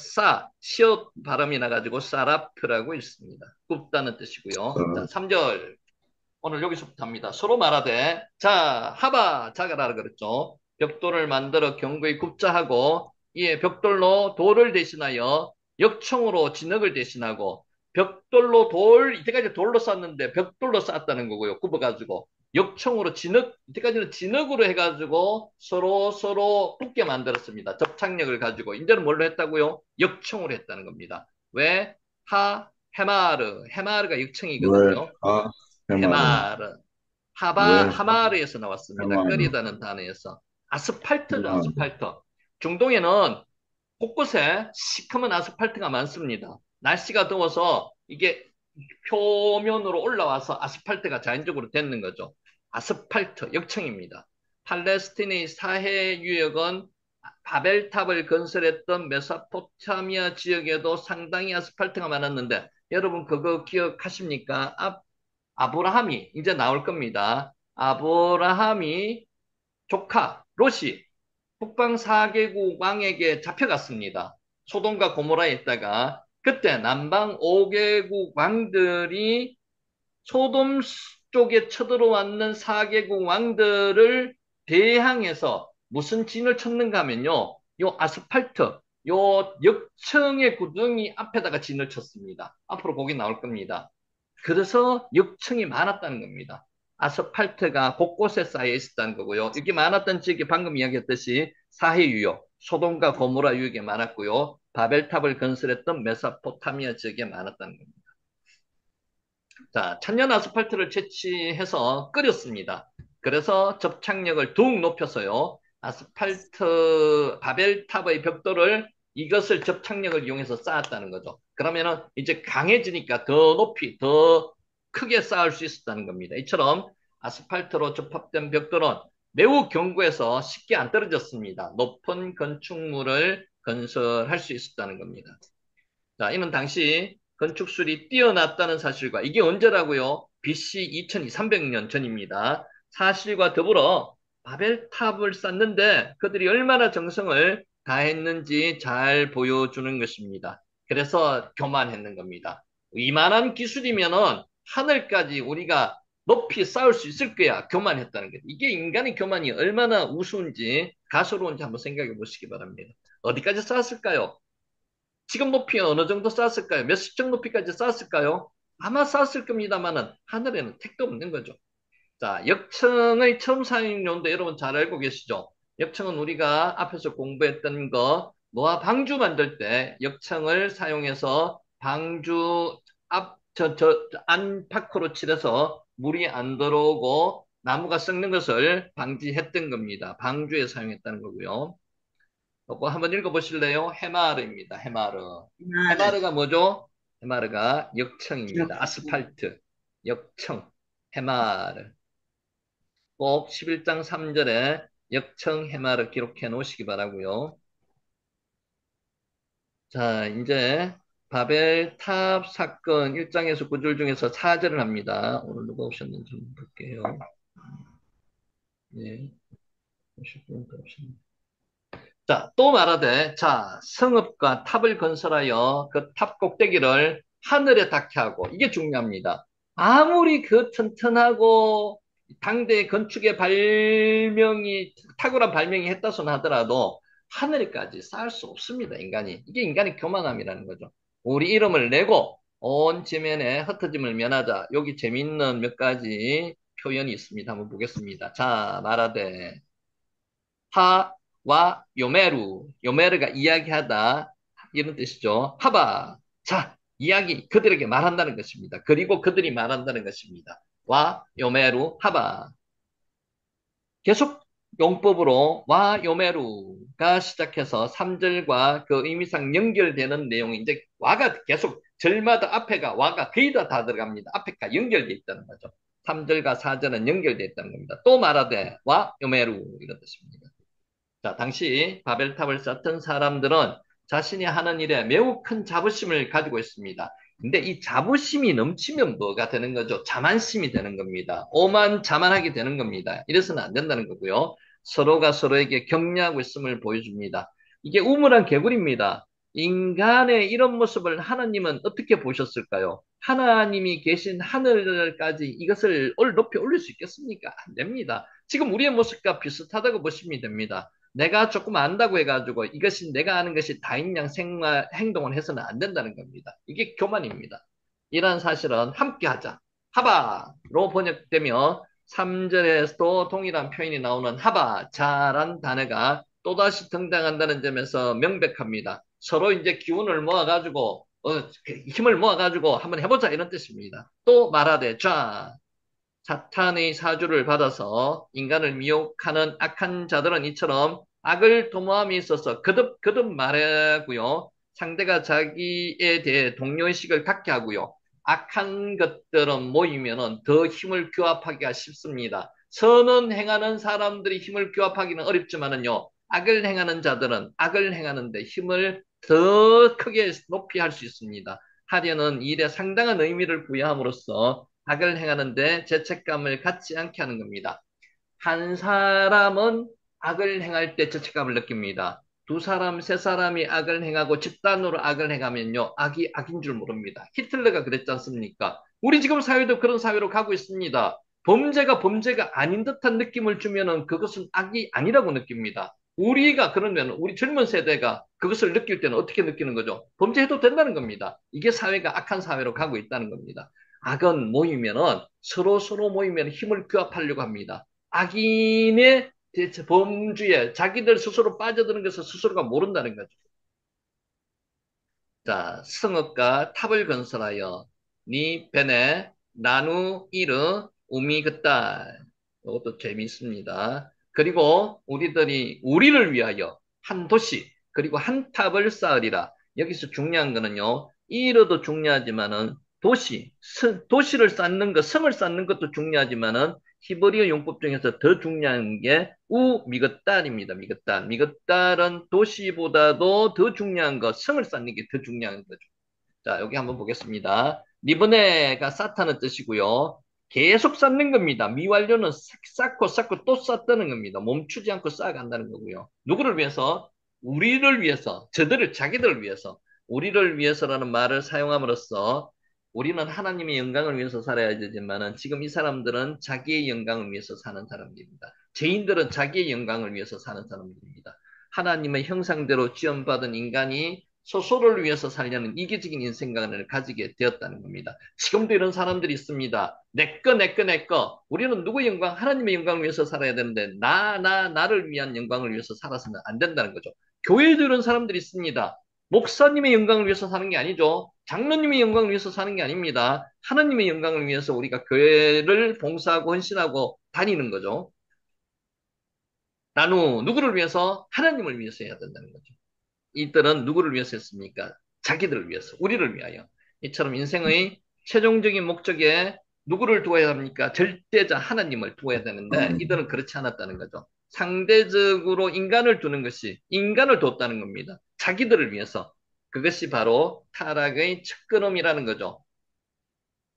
시읍 발음이 나가지고 사라프라고 있습니다. 굽다는 뜻이고요. 자, 사라프, 3절. 오늘 여기서부터 합니다. 서로 말하되 자 하바 자가라 그랬죠. 벽돌을 만들어 경거히 굽자 하고 이에 벽돌로 돌을 대신하여 역청으로 진흙을 대신하고 벽돌로 이때까지 돌로 쌓았는데 벽돌로 쌓았다는 거고요. 굽어가지고 역청으로 이때까지는 진흙으로 해가지고 서로 붙게 만들었습니다. 접착력을 가지고 이제는 뭘로 했다고요? 역청으로 했다는 겁니다. 왜? 해마르가 왜, 역청이거든요. 해마르, 헤마르. 왜, 하마르에서 나왔습니다. 해마르, 끓이다는 단어에서. 아스팔트죠, 해마르, 아스팔트. 중동에는 곳곳에 시커먼 아스팔트가 많습니다. 날씨가 더워서 이게 표면으로 올라와서 아스팔트가 자연적으로 되는 거죠. 아스팔트, 역청입니다. 팔레스틴의 사해 유역은 바벨탑을 건설했던 메소포타미아 지역에도 상당히 아스팔트가 많았는데 여러분 그거 기억하십니까? 아브라함이 이제 나올 겁니다. 아브라함이 조카 롯이 북방 4개국 왕에게 잡혀갔습니다. 소돔과 고모라에 있다가 그때 남방 5개국 왕들이 소돔 쪽에 쳐들어왔는 4개국 왕들을 대항해서 무슨 진을 쳤는가 하면요. 요 아스팔트, 요 역청의 구덩이 앞에다가 진을 쳤습니다. 앞으로 거기 나올 겁니다. 그래서 역청이 많았다는 겁니다. 아스팔트가 곳곳에 쌓여 있었다는 거고요. 여기 많았던 지역이 방금 이야기했듯이 사해 유역, 소돔과 고모라 유역에 많았고요. 바벨탑을 건설했던 메소포타미아 지역에 많았다는 겁니다. 자, 천연 아스팔트를 채취해서 끓였습니다. 그래서 접착력을 더욱 높여서요. 바벨탑의 벽돌을 이것을 접착력을 이용해서 쌓았다는 거죠. 그러면은 이제 강해지니까 더 높이, 더 크게 쌓을 수 있었다는 겁니다. 이처럼 아스팔트로 접합된 벽돌은 매우 견고해서 쉽게 안 떨어졌습니다. 높은 건축물을 건설할 수 있었다는 겁니다. 자, 이는 당시 건축술이 뛰어났다는 사실과 이게 언제라고요? BC 2300년 전입니다. 사실과 더불어 바벨탑을 쌓는데 그들이 얼마나 정성을 다했는지 잘 보여주는 것입니다. 그래서 교만했는 겁니다. 이만한 기술이면은 하늘까지 우리가 높이 쌓을 수 있을 거야. 교만했다는 거죠. 이게 인간의 교만이 얼마나 우스운지 가소로운지 한번 생각해 보시기 바랍니다. 어디까지 쌓았을까요? 지금 높이 어느 정도 쌓았을까요? 몇십 층 높이까지 쌓았을까요? 아마 쌓았을 겁니다만은 하늘에는 택도 없는 거죠. 자, 역청의 처음 사용료인데 여러분 잘 알고 계시죠? 역청은 우리가 앞에서 공부했던 거, 노아 방주 만들 때 역청을 사용해서 방주 안팎으로 칠해서 물이 안 들어오고 나무가 썩는 것을 방지했던 겁니다. 방주에 사용했다는 거고요. 이거 한번 읽어보실래요? 해마르입니다. 해마르. 말을 해마르가 뭐죠? 해마르가 역청입니다. 기억하고 아스팔트, 역청, 해마르. 꼭 11장 3절에 역청 해마르 기록해 놓으시기 바라고요. 자, 이제 바벨탑 사건 1장에서 9절 중에서 4절을 합니다. 오늘 누가 오셨는지 좀 볼게요. 예, 오실 분도 오셨네. 자, 또 말하되, 자, 성읍과 탑을 건설하여 그 탑 꼭대기를 하늘에 닿게 하고, 이게 중요합니다. 아무리 그 튼튼하고 당대 건축의 탁월한 발명이 했다손 하더라도 하늘에까지 쌓을 수 없습니다, 인간이. 이게 인간의 교만함이라는 거죠. 우리 이름을 내고 온 지면에 흩어짐을 면하자. 여기 재미있는 몇 가지 표현이 있습니다. 한번 보겠습니다. 자, 말하되, 하와 요메루, 요메르가 이야기하다 이런 뜻이죠. 하바, 자, 이야기 그들에게 말한다는 것입니다. 그리고 그들이 말한다는 것입니다. 와 요메루 하바. 계속 용법으로 와 요메루가 시작해서 3절과 그 의미상 연결되는 내용이 이제 와가 계속 절마다 앞에가 와가 거의 다 들어갑니다. 앞에가 연결되어 있다는 거죠. 3절과 4절은 연결되어 있다는 겁니다. 또 말하되 와 요메루 이런 뜻입니다. 자, 당시 바벨탑을 쌓던 사람들은 자신이 하는 일에 매우 큰 자부심을 가지고 있습니다. 근데 이 자부심이 넘치면 뭐가 되는 거죠? 자만심이 되는 겁니다. 자만하게 되는 겁니다. 이래서는 안 된다는 거고요. 서로가 서로에게 격려하고 있음을 보여줍니다. 이게 우물한 개구리입니다. 인간의 이런 모습을 하나님은 어떻게 보셨을까요? 하나님이 계신 하늘까지 이것을 높이 올릴 수 있겠습니까? 안 됩니다. 지금 우리의 모습과 비슷하다고 보시면 됩니다. 내가 조금 안다고 해가지고 이것이 내가 아는 것이 다인 양 행동을 해서는 안 된다는 겁니다. 이게 교만입니다. 이런 사실은 함께하자. 하바로 번역되며 3절에서도 동일한 표현이 나오는 하바, 자란 단어가 또다시 등장한다는 점에서 명백합니다. 서로 이제 기운을 모아가지고 힘을 모아가지고 한번 해보자 이런 뜻입니다. 또 말하되 자, 사탄의 사주를 받아서 인간을 미혹하는 악한 자들은 이처럼 악을 도모함에 있어서 거듭 말하고요. 상대가 자기에 대해 동료의식을 갖게 하고요. 악한 것들은 모이면은 더 힘을 규합하기가 쉽습니다. 선은 행하는 사람들이 힘을 규합하기는 어렵지만은요. 악을 행하는 자들은 악을 행하는데 힘을 더 크게 높이 할 수 있습니다. 하려는 일에 상당한 의미를 부여함으로써 악을 행하는데 죄책감을 갖지 않게 하는 겁니다. 한 사람은 악을 행할 때 죄책감을 느낍니다. 두 사람, 세 사람이 악을 행하고 집단으로 악을 행하면요. 악이 악인 줄 모릅니다. 히틀러가 그랬지 않습니까? 우리 지금 사회도 그런 사회로 가고 있습니다. 범죄가 아닌 듯한 느낌을 주면은 그것은 악이 아니라고 느낍니다. 우리가 그러면 우리 젊은 세대가 그것을 느낄 때는 어떻게 느끼는 거죠? 범죄해도 된다는 겁니다. 이게 사회가 악한 사회로 가고 있다는 겁니다. 악은 모이면은 서로 모이면 힘을 규합하려고 합니다. 악인의 범주에 자기들 스스로 빠져드는 것을 스스로가 모른다는 거죠. 자, 성읍과 탑을 건설하여 니 베네 나누 이르 우미 그딸. 이것도 재미있습니다. 그리고 우리를 위하여 한 도시 그리고 한 탑을 쌓으리라. 여기서 중요한 거는요. 이르도 중요하지만은 도시를 쌓는 것, 성을 쌓는 것도 중요하지만은 히브리어 용법 중에서 더 중요한 게 미귿달입니다. 미귿달. 미귿달은 도시보다도 더 중요한 것, 성을 쌓는 게 더 중요한 거죠. 자, 여기 한번 보겠습니다. 리브네가 쌓다는 뜻이고요. 계속 쌓는 겁니다. 미완료는 쌓고 또 쌓다는 겁니다. 멈추지 않고 쌓아간다는 거고요. 누구를 위해서? 우리를 위해서, 자기들을 위해서, 우리를 위해서라는 말을 사용함으로써 우리는 하나님의 영광을 위해서 살아야 되지만은 지금 이 사람들은 자기의 영광을 위해서 사는 사람들입니다. 죄인들은 자기의 영광을 위해서 사는 사람들입니다. 하나님의 형상대로 지원받은 인간이 소소를 위해서 살려는 이기적인 인생관을 가지게 되었다는 겁니다. 지금도 이런 사람들이 있습니다. 내 거. 우리는 누구의 영광? 하나님의 영광을 위해서 살아야 되는데 나를 위한 영광을 위해서 살아서는 안 된다는 거죠. 교회에도 이런 사람들이 있습니다. 목사님의 영광을 위해서 사는 게 아니죠. 장로님의 영광을 위해서 사는 게 아닙니다. 하나님의 영광을 위해서 우리가 교회를 봉사하고 헌신하고 다니는 거죠. 누구를 위해서? 하나님을 위해서 해야 된다는 거죠. 이들은 누구를 위해서 했습니까? 자기들을 위해서, 우리를 위하여. 이처럼 인생의 최종적인 목적에 누구를 두어야 합니까? 절대자 하나님을 두어야 되는데 이들은 그렇지 않았다는 거죠. 상대적으로 인간을 두는 것이 인간을 뒀다는 겁니다. 자기들을 위해서. 그것이 바로 타락의 첫걸음이라는 거죠.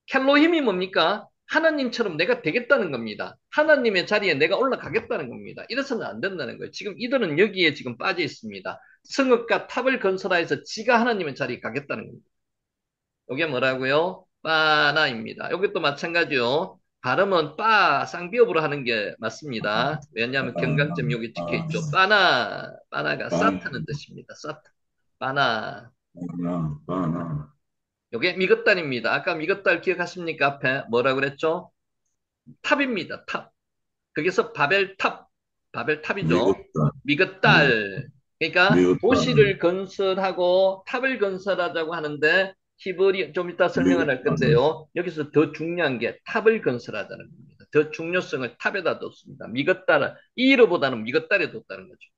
켈로힘이 뭡니까? 하나님처럼 내가 되겠다는 겁니다. 하나님의 자리에 내가 올라가겠다는 겁니다. 이래서는 안 된다는 거예요. 지금 이들은 여기에 지금 빠져 있습니다. 성읍과 탑을 건설하여서 지가 하나님의 자리에 가겠다는 겁니다. 이게 뭐라고요? 빠나입니다. 이것도 마찬가지요. 발음은 빠, 쌍비읍으로 하는 게 맞습니다. 왜냐하면 경강점 여기 찍혀 있죠. 빠나, 빠나가 사타는 뜻입니다. 사타, 빠나. 바나. 이게 미귿단입니다. 아까 미귿달 기억하십니까? 앞에 뭐라 그랬죠? 탑입니다. 탑. 거기서 바벨탑, 바벨탑이죠. 미국다. 미귿달. 그러니까 미국다. 도시를 건설하고 탑을 건설하자고 하는데 히브리 좀 이따 설명을 할 건데요. 여기서 더 중요한 게 탑을 건설하자는 겁니다. 더 중요성을 탑에다 뒀습니다. 미귿달, 이르보다는 미귿달에 뒀다는 거죠.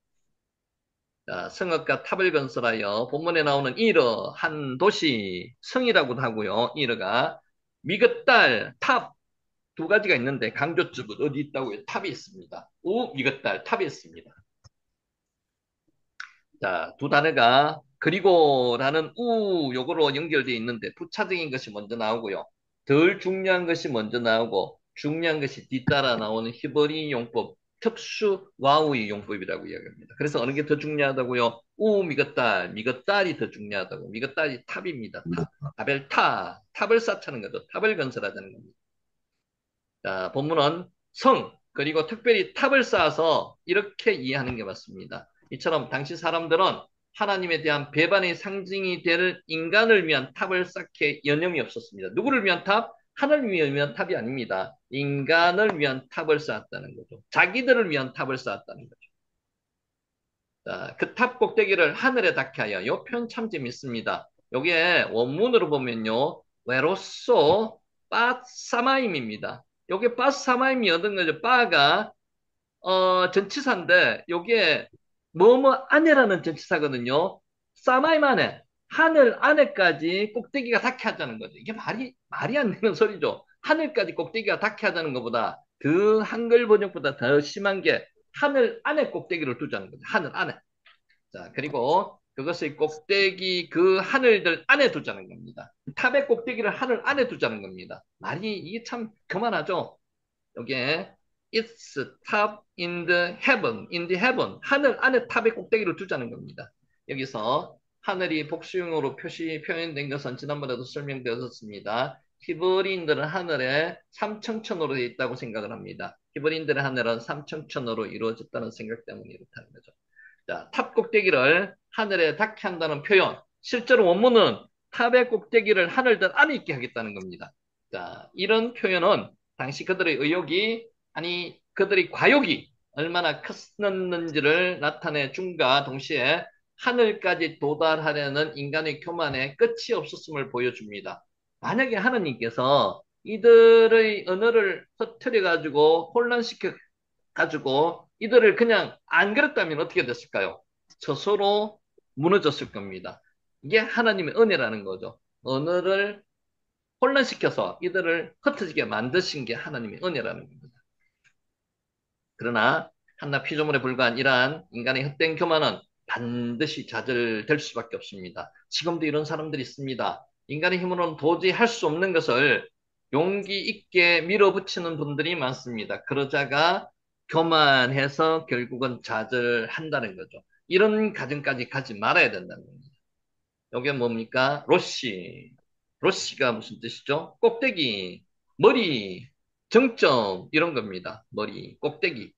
자, 성읍과 탑을 건설하여 본문에 나오는 이르, 한 도시, 성이라고도 하고요. 이르가 미귿달, 탑 두 가지가 있는데 강조점은 어디 있다고요? 탑이 있습니다. 우, 미귿달, 탑이 있습니다. 자, 두 단어가 그리고라는 우 요거로 연결되어 있는데 부차적인 것이 먼저 나오고요. 덜 중요한 것이 먼저 나오고 중요한 것이 뒤따라 나오는 히브리 용법, 특수 와우의 용법이라고 이야기합니다. 그래서 어느 게 더 중요하다고요? 우 미귿달, 미귿달이 더 중요하다고. 미귿달이 탑입니다. 탑. 바벨탑, 탑을 쌓자는 거죠. 탑을 건설하자는 겁니다. 자, 본문은 성, 그리고 특별히 탑을 쌓아서 이렇게 이해하는 게 맞습니다. 이처럼 당시 사람들은 하나님에 대한 배반의 상징이 될 인간을 위한 탑을 쌓게 여념이 없었습니다. 누구를 위한 탑? 하나님을 위한 탑이 아닙니다. 인간을 위한 탑을 쌓았다는 거죠. 자기들을 위한 탑을 쌓았다는 거죠. 자, 그 탑 꼭대기를 하늘에 닿게 하여. 이 표현 참 재밌습니다. 요게 원문으로 보면요. 외로소 빠사마임입니다. 요게 빠사마임이 어떤 거죠? 빠가 전치사인데 요게 뭐뭐 안에라는 전치사거든요. 사마임 안에, 하늘 안에까지 꼭대기가 닿게 하자는 거죠. 이게 말이 안 되는 소리죠. 하늘까지 꼭대기가 닿게 하자는 것보다 그 한글 번역보다 더 심한 게 하늘 안에 꼭대기를 두자는 거죠. 하늘 안에. 자, 그리고 그것의 꼭대기 그 하늘들 안에 두자는 겁니다. 탑의 꼭대기를 하늘 안에 두자는 겁니다. 말이 이게 참 그만하죠. 여기에 It's top in the heaven, in the heaven. 하늘 안에 탑의 꼭대기를 두자는 겁니다. 여기서 하늘이 복수형으로 표현된 것은 지난번에도 설명되었습니다. 히브리인들은 하늘에 삼청천으로 되어 있다고 생각을 합니다. 히브리인들의 하늘은 삼청천으로 이루어졌다는 생각 때문에 이렇다는 거죠. 자, 탑 꼭대기를 하늘에 닿게 한다는 표현. 실제로 원문은 탑의 꼭대기를 하늘들 안에 있게 하겠다는 겁니다. 자, 이런 표현은 당시 그들의 의욕이, 아니, 그들의 과욕이 얼마나 컸는지를 나타내 준과 동시에 하늘까지 도달하려는 인간의 교만에 끝이 없었음을 보여줍니다. 만약에 하나님께서 이들의 언어를 터뜨려가지고 혼란시켜가지고 이들을 그냥 안 그랬다면 어떻게 됐을까요? 스스로 무너졌을 겁니다. 이게 하나님의 은혜라는 거죠. 언어를 혼란시켜서 이들을 흩어지게 만드신 게 하나님의 은혜라는 겁니다. 그러나 한낱 피조물에 불과한 이러한 인간의 헛된 교만은 반드시 좌절될 수밖에 없습니다. 지금도 이런 사람들이 있습니다. 인간의 힘으로는 도저히 할 수 없는 것을 용기 있게 밀어붙이는 분들이 많습니다. 그러자가 교만해서 결국은 좌절한다는 거죠. 이런 가정까지 가지 말아야 된다는 겁니다. 이게 뭡니까? 로시. 로시가 무슨 뜻이죠? 꼭대기, 머리, 정점 이런 겁니다. 머리, 꼭대기.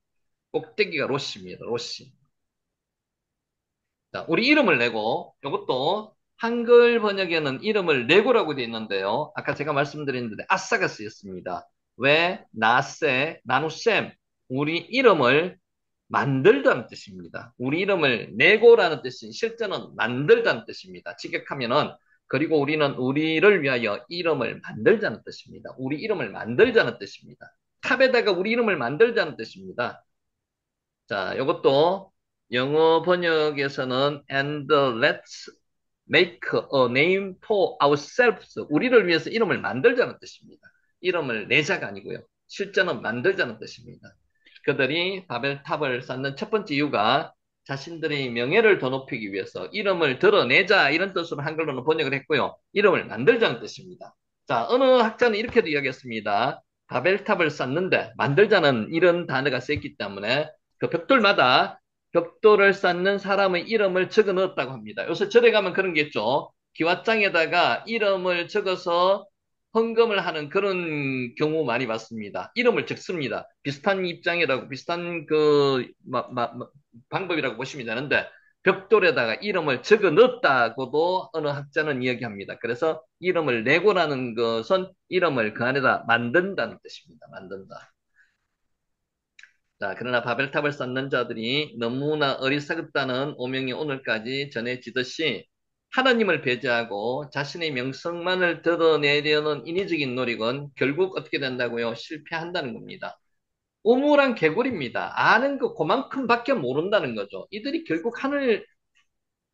꼭대기가 로시입니다. 로시. 자, 우리 이름을 내고 이것도 한글 번역에는 이름을 내고라고 되어 있는데요. 아까 제가 말씀드렸는데 아싸가 쓰였습니다. 왜? 나세, 나누셈. 우리 이름을 만들다는 뜻입니다. 우리 이름을 내고라는 뜻이 실제는 만들다는 뜻입니다. 직역하면은 그리고 우리는 우리를 위하여 이름을 만들자는 뜻입니다. 우리 이름을 만들자는 뜻입니다. 탑에다가 우리 이름을 만들자는 뜻입니다. 자, 이것도 영어 번역에서는 and let's make a name for ourselves. 우리를 위해서 이름을 만들자는 뜻입니다. 이름을 내자가 아니고요. 실제는 만들자는 뜻입니다. 그들이 바벨탑을 쌓는 첫 번째 이유가 자신들의 명예를 더 높이기 위해서 이름을 드러내자 이런 뜻으로 한글로는 번역을 했고요. 이름을 만들자는 뜻입니다. 자, 어느 학자는 이렇게도 이야기했습니다. 바벨탑을 쌓는데 만들자는 이런 단어가 쓰였기 때문에 그 벽돌마다 벽돌을 쌓는 사람의 이름을 적어 넣었다고 합니다. 요새 절에 가면 그런 게 있죠. 기와장에다가 이름을 적어서 헌금을 하는 그런 경우 많이 봤습니다. 이름을 적습니다. 비슷한 입장이라고 비슷한 방법이라고 보시면 되는데 벽돌에다가 이름을 적어 넣었다고도 어느 학자는 이야기합니다. 그래서 이름을 내고라는 것은 이름을 그 안에다 만든다는 뜻입니다. 만든다. 자, 그러나 바벨탑을 쌓는 자들이 너무나 어리석었다는 오명이 오늘까지 전해지듯이 하나님을 배제하고 자신의 명성만을 드러내려는 인위적인 노력은 결국 어떻게 된다고요? 실패한다는 겁니다. 우물안 개구리입니다. 아는 거 그만큼밖에 모른다는 거죠. 이들이 결국 하늘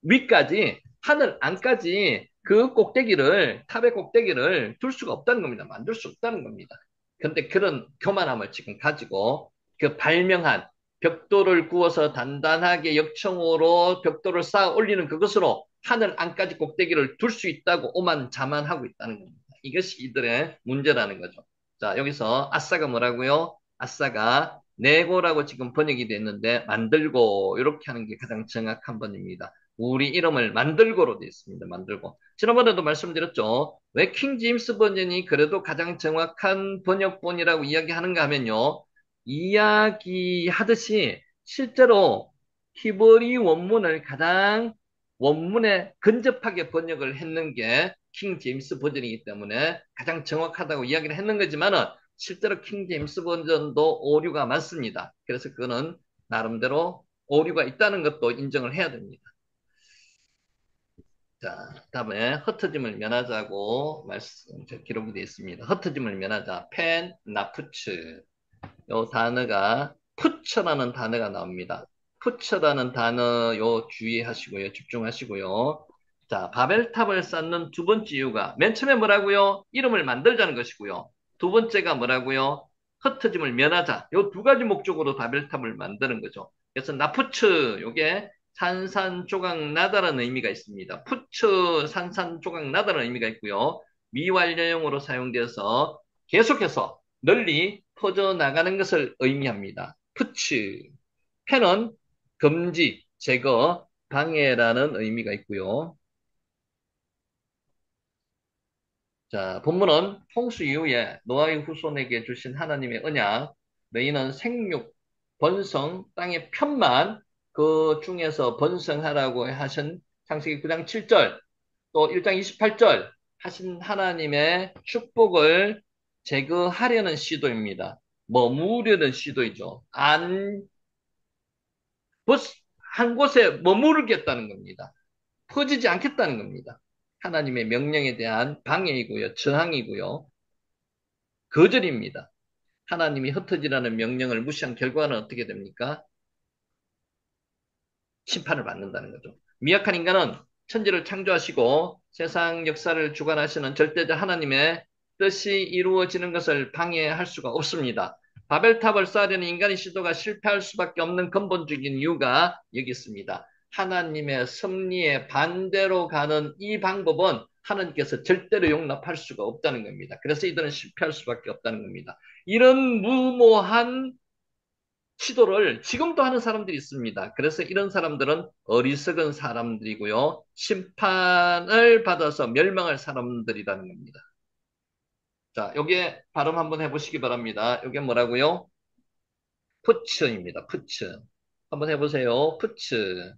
위까지, 하늘 안까지 그 꼭대기를, 탑의 꼭대기를 둘 수가 없다는 겁니다. 만들 수 없다는 겁니다. 근데 그런 교만함을 지금 가지고 그 발명한 벽돌을 구워서 단단하게 역청으로 벽돌을 쌓아 올리는 그것으로 하늘 안까지 꼭대기를 둘 수 있다고 오만자만하고 있다는 겁니다. 이것이 이들의 문제라는 거죠. 자, 여기서 아싸가 뭐라고요? 아싸가 내고라고 지금 번역이 됐는데 만들고 이렇게 하는 게 가장 정확한 번입니다. 우리 이름을 만들고로 되어 있습니다. 만들고. 지난번에도 말씀드렸죠. 왜 킹 제임스 버전이 그래도 가장 정확한 번역본이라고 이야기하는가 하면요. 이야기하듯이 실제로 히브리 원문을 가장 원문에 근접하게 번역을 했는 게 킹 제임스 버전이기 때문에 가장 정확하다고 이야기를 했는 거지만은 실제로 킹 제임스 버전도 오류가 많습니다. 그래서 그거는 나름대로 오류가 있다는 것도 인정을 해야 됩니다. 자, 다음에 흩어짐을 면하자고 기록이 되어 있습니다. 흩어짐을 면하자. 펜, 나푸츠. 요 단어가 푸처라는 단어가 나옵니다. 푸처라는 단어 요 주의하시고요. 집중하시고요. 자, 바벨탑을 쌓는 두 번째 이유가 맨 처음에 뭐라고요? 이름을 만들자는 것이고요. 두 번째가 뭐라고요? 흩어짐을 면하자. 요 두 가지 목적으로 바벨탑을 만드는 거죠. 그래서 나푸츠 요게 산산조각 나다라는 의미가 있습니다. 푸츠 산산조각 나다라는 의미가 있고요. 미완료형으로 사용되어서 계속해서 널리 퍼져나가는 것을 의미합니다. 푸츠. 펜은 금지, 제거, 방해라는 의미가 있고요. 자, 본문은 홍수 이후에 노아의 후손에게 주신 하나님의 언약, 너희는 생육, 번성, 땅의 편만 그 중에서 번성하라고 하신 창세기 9장 7절, 또 1장 28절 하신 하나님의 축복을 제거하려는 시도입니다. 머무르려는 시도이죠. 한 곳에 머무르겠다는 겁니다. 퍼지지 않겠다는 겁니다. 하나님의 명령에 대한 방해이고요. 저항이고요. 거절입니다. 하나님이 흩어지라는 명령을 무시한 결과는 어떻게 됩니까? 심판을 받는다는 거죠. 미약한 인간은 천지를 창조하시고 세상 역사를 주관하시는 절대자 하나님의 뜻이 이루어지는 것을 방해할 수가 없습니다. 바벨탑을 쌓으려는 인간의 시도가 실패할 수밖에 없는 근본적인 이유가 여기 있습니다. 하나님의 섭리에 반대로 가는 이 방법은 하나님께서 절대로 용납할 수가 없다는 겁니다. 그래서 이들은 실패할 수밖에 없다는 겁니다. 이런 무모한 시도를 지금도 하는 사람들이 있습니다. 그래서 이런 사람들은 어리석은 사람들이고요. 심판을 받아서 멸망할 사람들이라는 겁니다. 자, 여기에 발음 한번 해보시기 바랍니다. 이게 뭐라고요? 푸츠입니다. 푸츠. 한번 해보세요. 푸츠.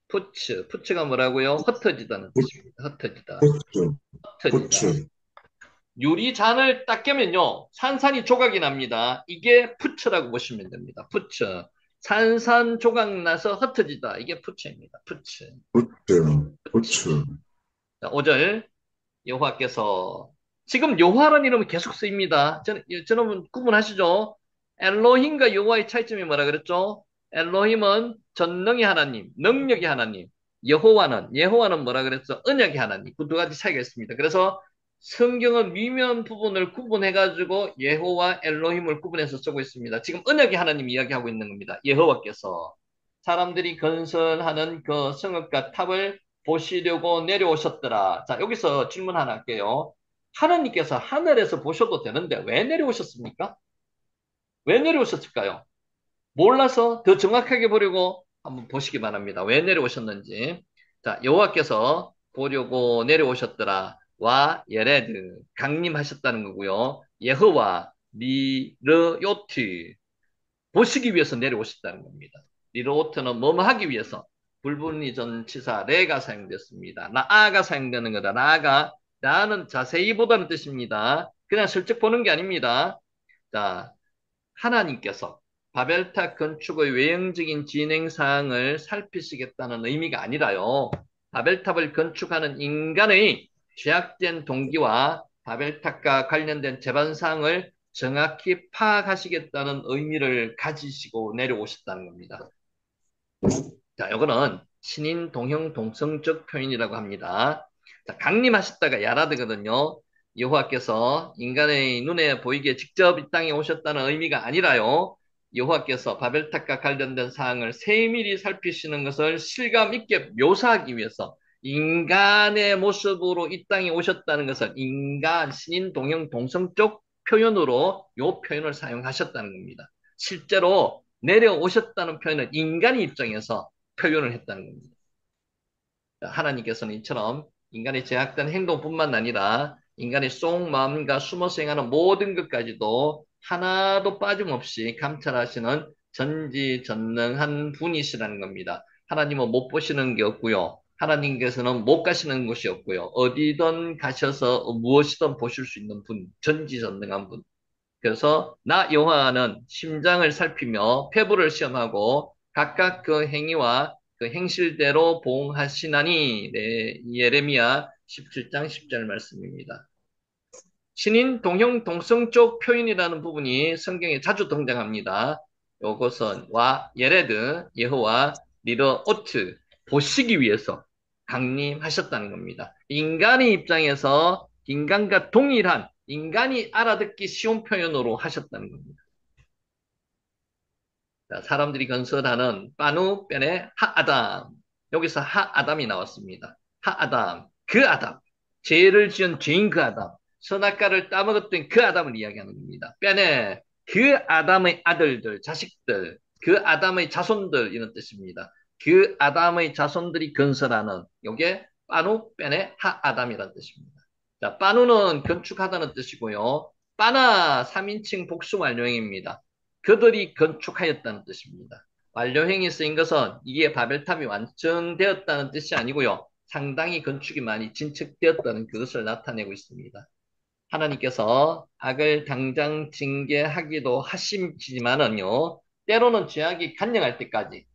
푸츠. 푸츠가 뭐라고요? 흩어지다는 뜻입니다. 흩어지다. 고추, 흩어지다. 고추, 유리잔을 딱 깨면요. 산산이 조각이 납니다. 이게 푸츠라고 보시면 됩니다. 푸츠. 산산조각 나서 흩어지다. 이게 푸츠입니다. 푸츠. 고추, 고추. 자, 5절 여호와께서 지금 여호와라는 이름은 계속 쓰입니다. 저는 구분하시죠? 엘로힘과 여호와의 차이점이 뭐라 그랬죠? 엘로힘은 전능의 하나님, 능력의 하나님. 여호와는 뭐라 그랬죠? 언약의 하나님. 그 두 가지 차이가 있습니다. 그래서 성경은 미묘한 부분을 구분해가지고 여호와 엘로힘을 구분해서 쓰고 있습니다. 지금 언약의 하나님 이야기하고 있는 겁니다. 여호와께서. 사람들이 건설하는 그 성읍과 탑을 보시려고 내려오셨더라. 자, 여기서 질문 하나 할게요. 하나님께서 하늘에서 보셔도 되는데 왜 내려오셨습니까? 왜 내려오셨을까요? 몰라서 더 정확하게 보려고 한번 보시기 바랍니다. 왜 내려오셨는지. 자, 여호와께서 보려고 내려오셨더라. 와 예레드 강림하셨다는 거고요. 예허와 리르요트 보시기 위해서 내려오셨다는 겁니다. 리르요트는 뭐뭐 하기 위해서 불분이 전치사 레가 사용됐습니다. 나아가 사용되는 거다. 나는 자세히 보다는 뜻입니다. 그냥 슬쩍 보는 게 아닙니다. 자, 하나님께서 바벨탑 건축의 외형적인 진행 사항을 살피시겠다는 의미가 아니라요. 바벨탑을 건축하는 인간의 죄악된 동기와 바벨탑과 관련된 재반 사항을 정확히 파악하시겠다는 의미를 가지시고 내려오셨다는 겁니다. 자, 이거는 신인 동형 동성적 표현이라고 합니다. 자, 강림하셨다가 야라드거든요. 여호와께서 인간의 눈에 보이게 직접 이 땅에 오셨다는 의미가 아니라요. 여호와께서 바벨탑과 관련된 사항을 세밀히 살피시는 것을 실감 있게 묘사하기 위해서 인간의 모습으로 이 땅에 오셨다는 것을 인간, 신인 동형 동성적 표현으로 이 표현을 사용하셨다는 겁니다. 실제로 내려오셨다는 표현은 인간의 입장에서 표현을 했다는 겁니다. 하나님께서는 이처럼 인간의 제약된 행동뿐만 아니라 인간의 속마음과 숨어서 행하는 모든 것까지도 하나도 빠짐없이 감찰하시는 전지전능한 분이시라는 겁니다. 하나님은 못 보시는 게 없고요. 하나님께서는 못 가시는 곳이 없고요. 어디든 가셔서 무엇이든 보실 수 있는 분, 전지전능한 분. 그래서 나 여호와는 심장을 살피며 폐부를 시험하고 각각 그 행위와 그 행실대로 보응하시나니. 네, 예레미야 17장 10절 말씀입니다. 신인 동형 동성적 표현이라는 부분이 성경에 자주 등장합니다. 요것은 와 예레드 여호와 리더 오트 보시기 위해서 강림하셨다는 겁니다. 인간의 입장에서 인간과 동일한 인간이 알아듣기 쉬운 표현으로 하셨다는 겁니다. 자, 사람들이 건설하는 파누 변의 하아담. 여기서 하아담이 나왔습니다. 하아담, 그 아담. 죄를 지은 죄인 그 아담. 선악과를 따먹었던 그 아담을 이야기하는 겁니다. 변에 그 아담의 아들들, 자식들, 그 아담의 자손들 이런 뜻입니다. 그 아담의 자손들이 건설하는 요게 파누 변의 하아담이라는 뜻입니다. 자, 파누는 건축하다는 뜻이고요. 파나 3인칭 복수 완료형입니다. 그들이 건축하였다는 뜻입니다. 완료형이 쓰인 것은 이게 바벨탑이 완성되었다는 뜻이 아니고요. 상당히 건축이 많이 진척되었다는 그것을 나타내고 있습니다. 하나님께서 악을 당장 징계하기도 하시지만은요, 때로는 죄악이 간영할 때까지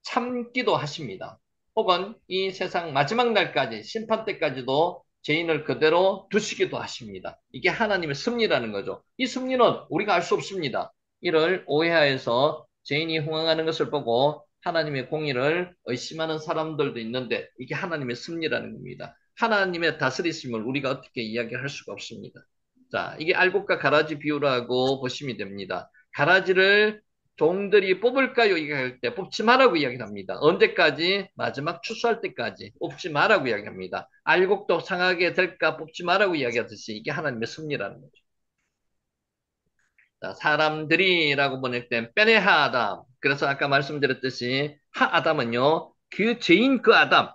참기도 하십니다. 혹은 이 세상 마지막 날까지, 심판 때까지도 죄인을 그대로 두시기도 하십니다. 이게 하나님의 섭리라는 거죠. 이 섭리는 우리가 알 수 없습니다. 이를 오해하여서 죄인이 흥황하는 것을 보고 하나님의 공의를 의심하는 사람들도 있는데 이게 하나님의 섭리라는 겁니다. 하나님의 다스리심을 우리가 어떻게 이야기할 수가 없습니다. 자, 이게 알곡과 가라지 비유라고 보시면 됩니다. 가라지를 종들이 뽑을까요? 이야기할 때 뽑지 말라고 이야기합니다. 언제까지? 마지막 추수할 때까지 뽑지 말라고 이야기합니다. 알곡도 상하게 될까 뽑지 말라고 이야기하듯이 이게 하나님의 섭리라는 거죠. 자, 사람들이라고 보낼 땐 빼내하아담. 그래서 아까 말씀드렸듯이 하아담은요. 그 죄인 그 아담.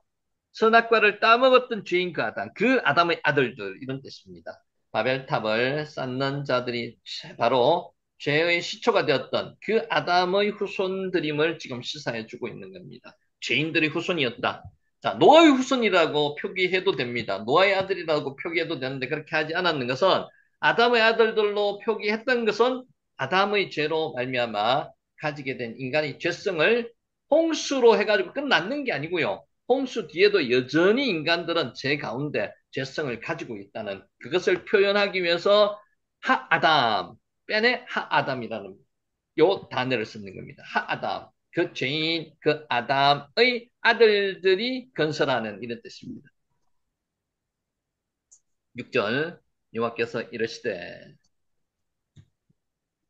선악과를 따먹었던 죄인 그 아담. 그 아담의 아들들 이런 뜻입니다. 바벨탑을 쌓는 자들이 바로 죄의 시초가 되었던 그 아담의 후손들임을 지금 시사해주고 있는 겁니다. 죄인들의 후손이었다. 자, 노아의 후손이라고 표기해도 됩니다. 노아의 아들이라고 표기해도 되는데 그렇게 하지 않았는 것은 아담의 아들들로 표기했던 것은 아담의 죄로 말미암아 가지게 된 인간의 죄성을 홍수로 해가지고 끝났는 게 아니고요. 홍수 뒤에도 여전히 인간들은 죄 가운데 죄성을 가지고 있다는 그것을 표현하기 위해서 하아담, 뺀에 하아담이라는 요 단어를 쓰는 겁니다. 하아담, 그 죄인, 그 아담의 아들들이 건설하는 이런 뜻입니다. 6절 여호와께서 이르시되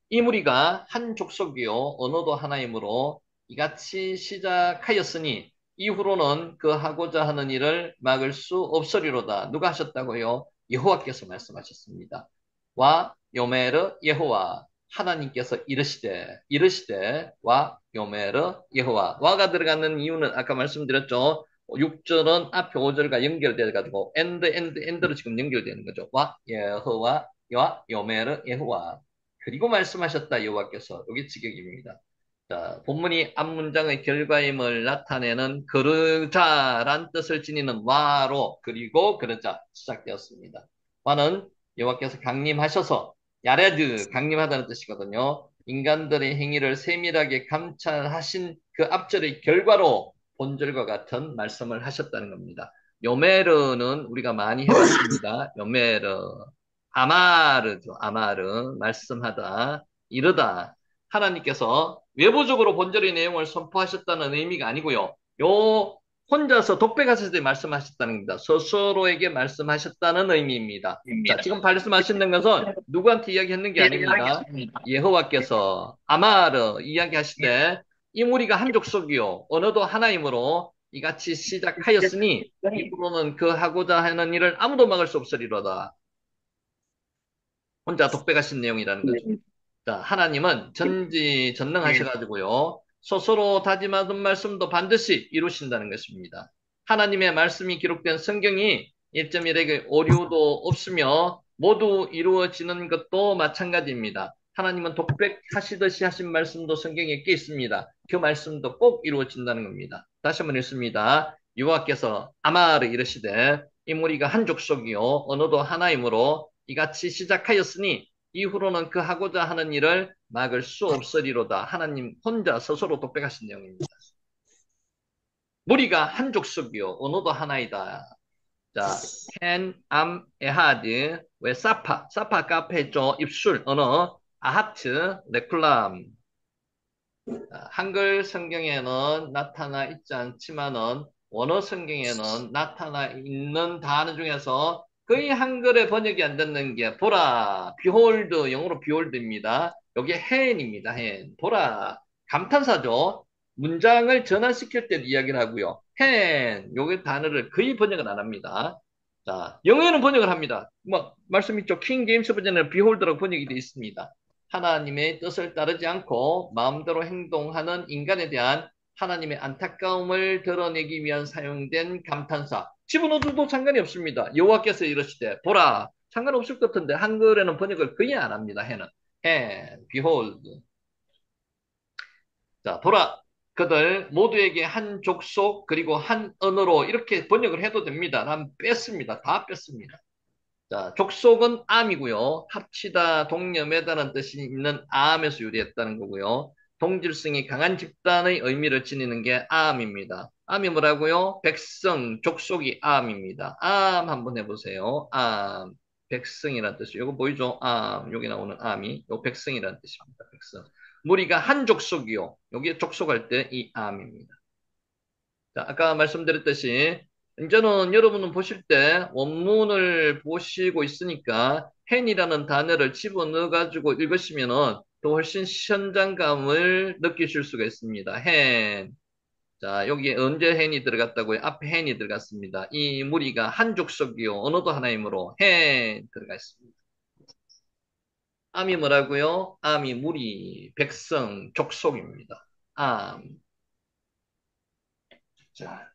이 무리가 한 족속이요 언어도 하나이므로 이같이 시작하였으니 이후로는 그 하고자 하는 일을 막을 수 없으리로다. 누가 하셨다고요? 여호와께서 말씀하셨습니다. 와 요메르 여호와 하나님께서 이르시되 와 요메르 여호와 와가 들어가는 이유는 아까 말씀드렸죠. 6절은 앞에 5절과 연결되어 가지고 엔드로 지금 연결되는 거죠. 와 여호와 와 요메르 여호와 그리고 말씀하셨다 여호와께서 여기 직역입니다. 자, 본문이 앞문장의 결과임을 나타내는 그르자란 뜻을 지니는 와로 그리고 그르자 시작되었습니다. 와는 여호와께서 강림하셔서 야레드 강림하다는 뜻이거든요. 인간들의 행위를 세밀하게 감찰하신 그 앞절의 결과로 본절과 같은 말씀을 하셨다는 겁니다. 요메르는 우리가 많이 해봤습니다. 요메르 아마르죠. 아마르 말씀하다 이르다 하나님께서 외부적으로 본절의 내용을 선포하셨다는 의미가 아니고요. 요 혼자서 독백하실 때 말씀하셨다는 겁니다. 스스로에게 말씀하셨다는 의미입니다. 자, 지금 말씀하시는 것은 누구한테 이야기했는 게 아닙니다. 여호와께서 아마르 이야기하실 때 이 무리가 한 족속이요 언어도 하나이므로 이같이 시작하였으니 이후로는 그 하고자 하는 일을 아무도 막을 수 없으리로다. 혼자 독백하신 내용이라는 거죠. 자, 하나님은 전능하셔가지고요. 스스로 다짐하던 말씀도 반드시 이루신다는 것입니다. 하나님의 말씀이 기록된 성경이 1.1에게 오류도 없으며 모두 이루어지는 것도 마찬가지입니다. 하나님은 독백하시듯이 하신 말씀도 성경에 꽤 있습니다. 그 말씀도 꼭 이루어진다는 겁니다. 다시 한번 읽습니다. 여호와께서 아마르 이르시되 이 무리가 한 족속이요 언어도 하나이므로 이같이 시작하였으니 이후로는 그 하고자 하는 일을 막을 수 없으리로다. 하나님 혼자 스스로 독백하신 내용입니다. 무리가 한 족속이요 언어도 하나이다. 자, 헨, 암, 에하드, 왜 사파 아까 앞에 했죠. 입술, 언어, 아하트, 레클람. 한글 성경에는 나타나 있지 않지만은 원어 성경에는 나타나 있는 단어 중에서 거의 한글에 번역이 안 되는 게 보라, behold, 영어로 behold입니다. 여기 hen입니다. hen. 보라, 감탄사죠. 문장을 전환시킬 때 이야기를 하고요. hen, 요게 단어를 거의 번역을 안 합니다. 자, 영어에는 번역을 합니다. 뭐 말씀 있죠. 킹 제임스 버전에는 behold라고 번역이 되어 있습니다. 하나님의 뜻을 따르지 않고 마음대로 행동하는 인간에 대한 하나님의 안타까움을 드러내기 위한 사용된 감탄사. 집어넣어도 상관이 없습니다. 여호와께서 이러시되 보라. 상관없을 것 같은데 한글에는 번역을 거의 안 합니다. 해는. behold. 자, 보라. 그들 모두에게 한 족속 그리고 한 언어로 이렇게 번역을 해도 됩니다. 난 뺐습니다. 다 뺐습니다. 자, 족속은 암이고요. 합치다, 동념하다는 뜻이 있는 암에서 유래했다는 거고요. 동질성이 강한 집단의 의미를 지니는 게 암입니다. 암이 뭐라고요? 백성, 족속이 암입니다. 암 한번 해보세요. 암, 백성이라는 뜻이에요. 이거 보이죠? 암, 여기 나오는 암이 요 백성이라는 뜻입니다. 백성. 무리가 한 족속이요. 여기 족속할 때 이 암입니다. 자, 아까 말씀드렸듯이 이제는 여러분은 보실 때 원문을 보시고 있으니까 hen이라는 단어를 집어넣어 가지고 읽으시면은 더 훨씬 현장감을 느끼실 수가 있습니다. hen. 자, 여기에 언제 hen이 들어갔다고요? 앞에 hen이 들어갔습니다. 이 무리가 한 족속이요. 언어도 하나이므로 hen 들어가 있습니다. 암이 뭐라고요? 암이 무리, 백성, 족속입니다. 암. 자,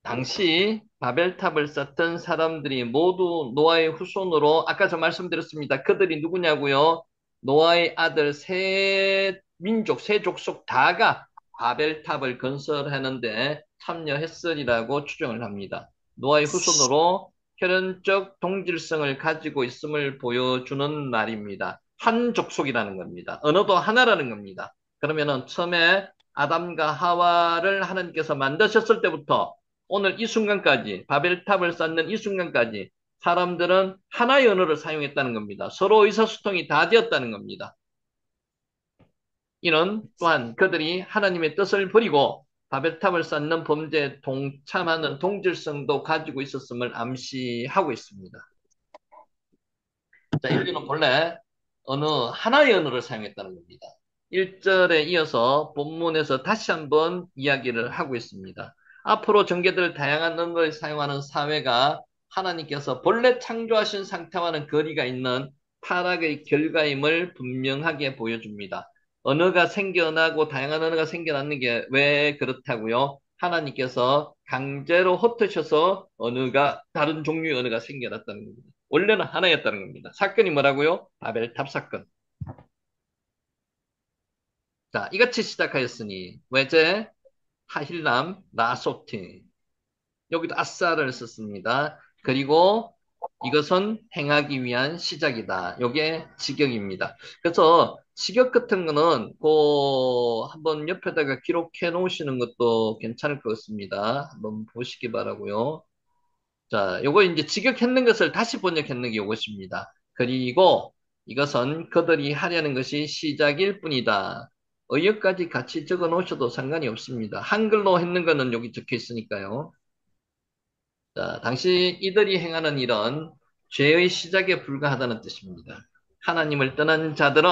당시 바벨탑을 쌓던 사람들이 모두 노아의 후손으로 아까 저 말씀드렸습니다. 그들이 누구냐고요? 노아의 아들 세 민족, 세 족속 다가 바벨탑을 건설하는데 참여했으리라고 추정을 합니다. 노아의 후손으로 혈연적 동질성을 가지고 있음을 보여주는 말입니다. 한 족속이라는 겁니다. 언어도 하나라는 겁니다. 그러면은 처음에 아담과 하와를 하나님께서 만드셨을 때부터 오늘 이 순간까지 바벨탑을 쌓는 이 순간까지 사람들은 하나의 언어를 사용했다는 겁니다. 서로 의사소통이 다 되었다는 겁니다. 이는 또한 그들이 하나님의 뜻을 버리고 바벨탑을 쌓는 범죄에 동참하는 동질성도 가지고 있었음을 암시하고 있습니다. 자, 여기는 본래 하나의 언어를 사용했다는 겁니다. 1절에 이어서 본문에서 다시 한번 이야기를 하고 있습니다. 앞으로 전개될 다양한 언어를 사용하는 사회가 하나님께서 본래 창조하신 상태와는 거리가 있는 타락의 결과임을 분명하게 보여줍니다. 언어가 생겨나고 다양한 언어가 생겨나는 게 왜 그렇다고요? 하나님께서 강제로 흩으셔서 언어가 다른 종류의 언어가 생겨났다는 겁니다. 원래는 하나였다는 겁니다. 사건이 뭐라고요? 바벨탑 사건. 자, 이같이 시작하였으니 외제 하힐람 라소트 여기도 아싸를 썼습니다. 그리고 이것은 행하기 위한 시작이다. 요게 직역입니다. 그래서 직역 같은 거는 한번 옆에다가 기록해 놓으시는 것도 괜찮을 것 같습니다. 한번 보시기 바라고요. 자, 요거 이제 직역했는 것을 다시 번역했는 게 요것입니다. 그리고 이것은 그들이 하려는 것이 시작일 뿐이다. 의역까지 같이 적어 놓으셔도 상관이 없습니다. 한글로 했는 거는 여기 적혀 있으니까요. 자, 당시 이들이 행하는 일은 죄의 시작에 불과하다는 뜻입니다. 하나님을 떠난 자들은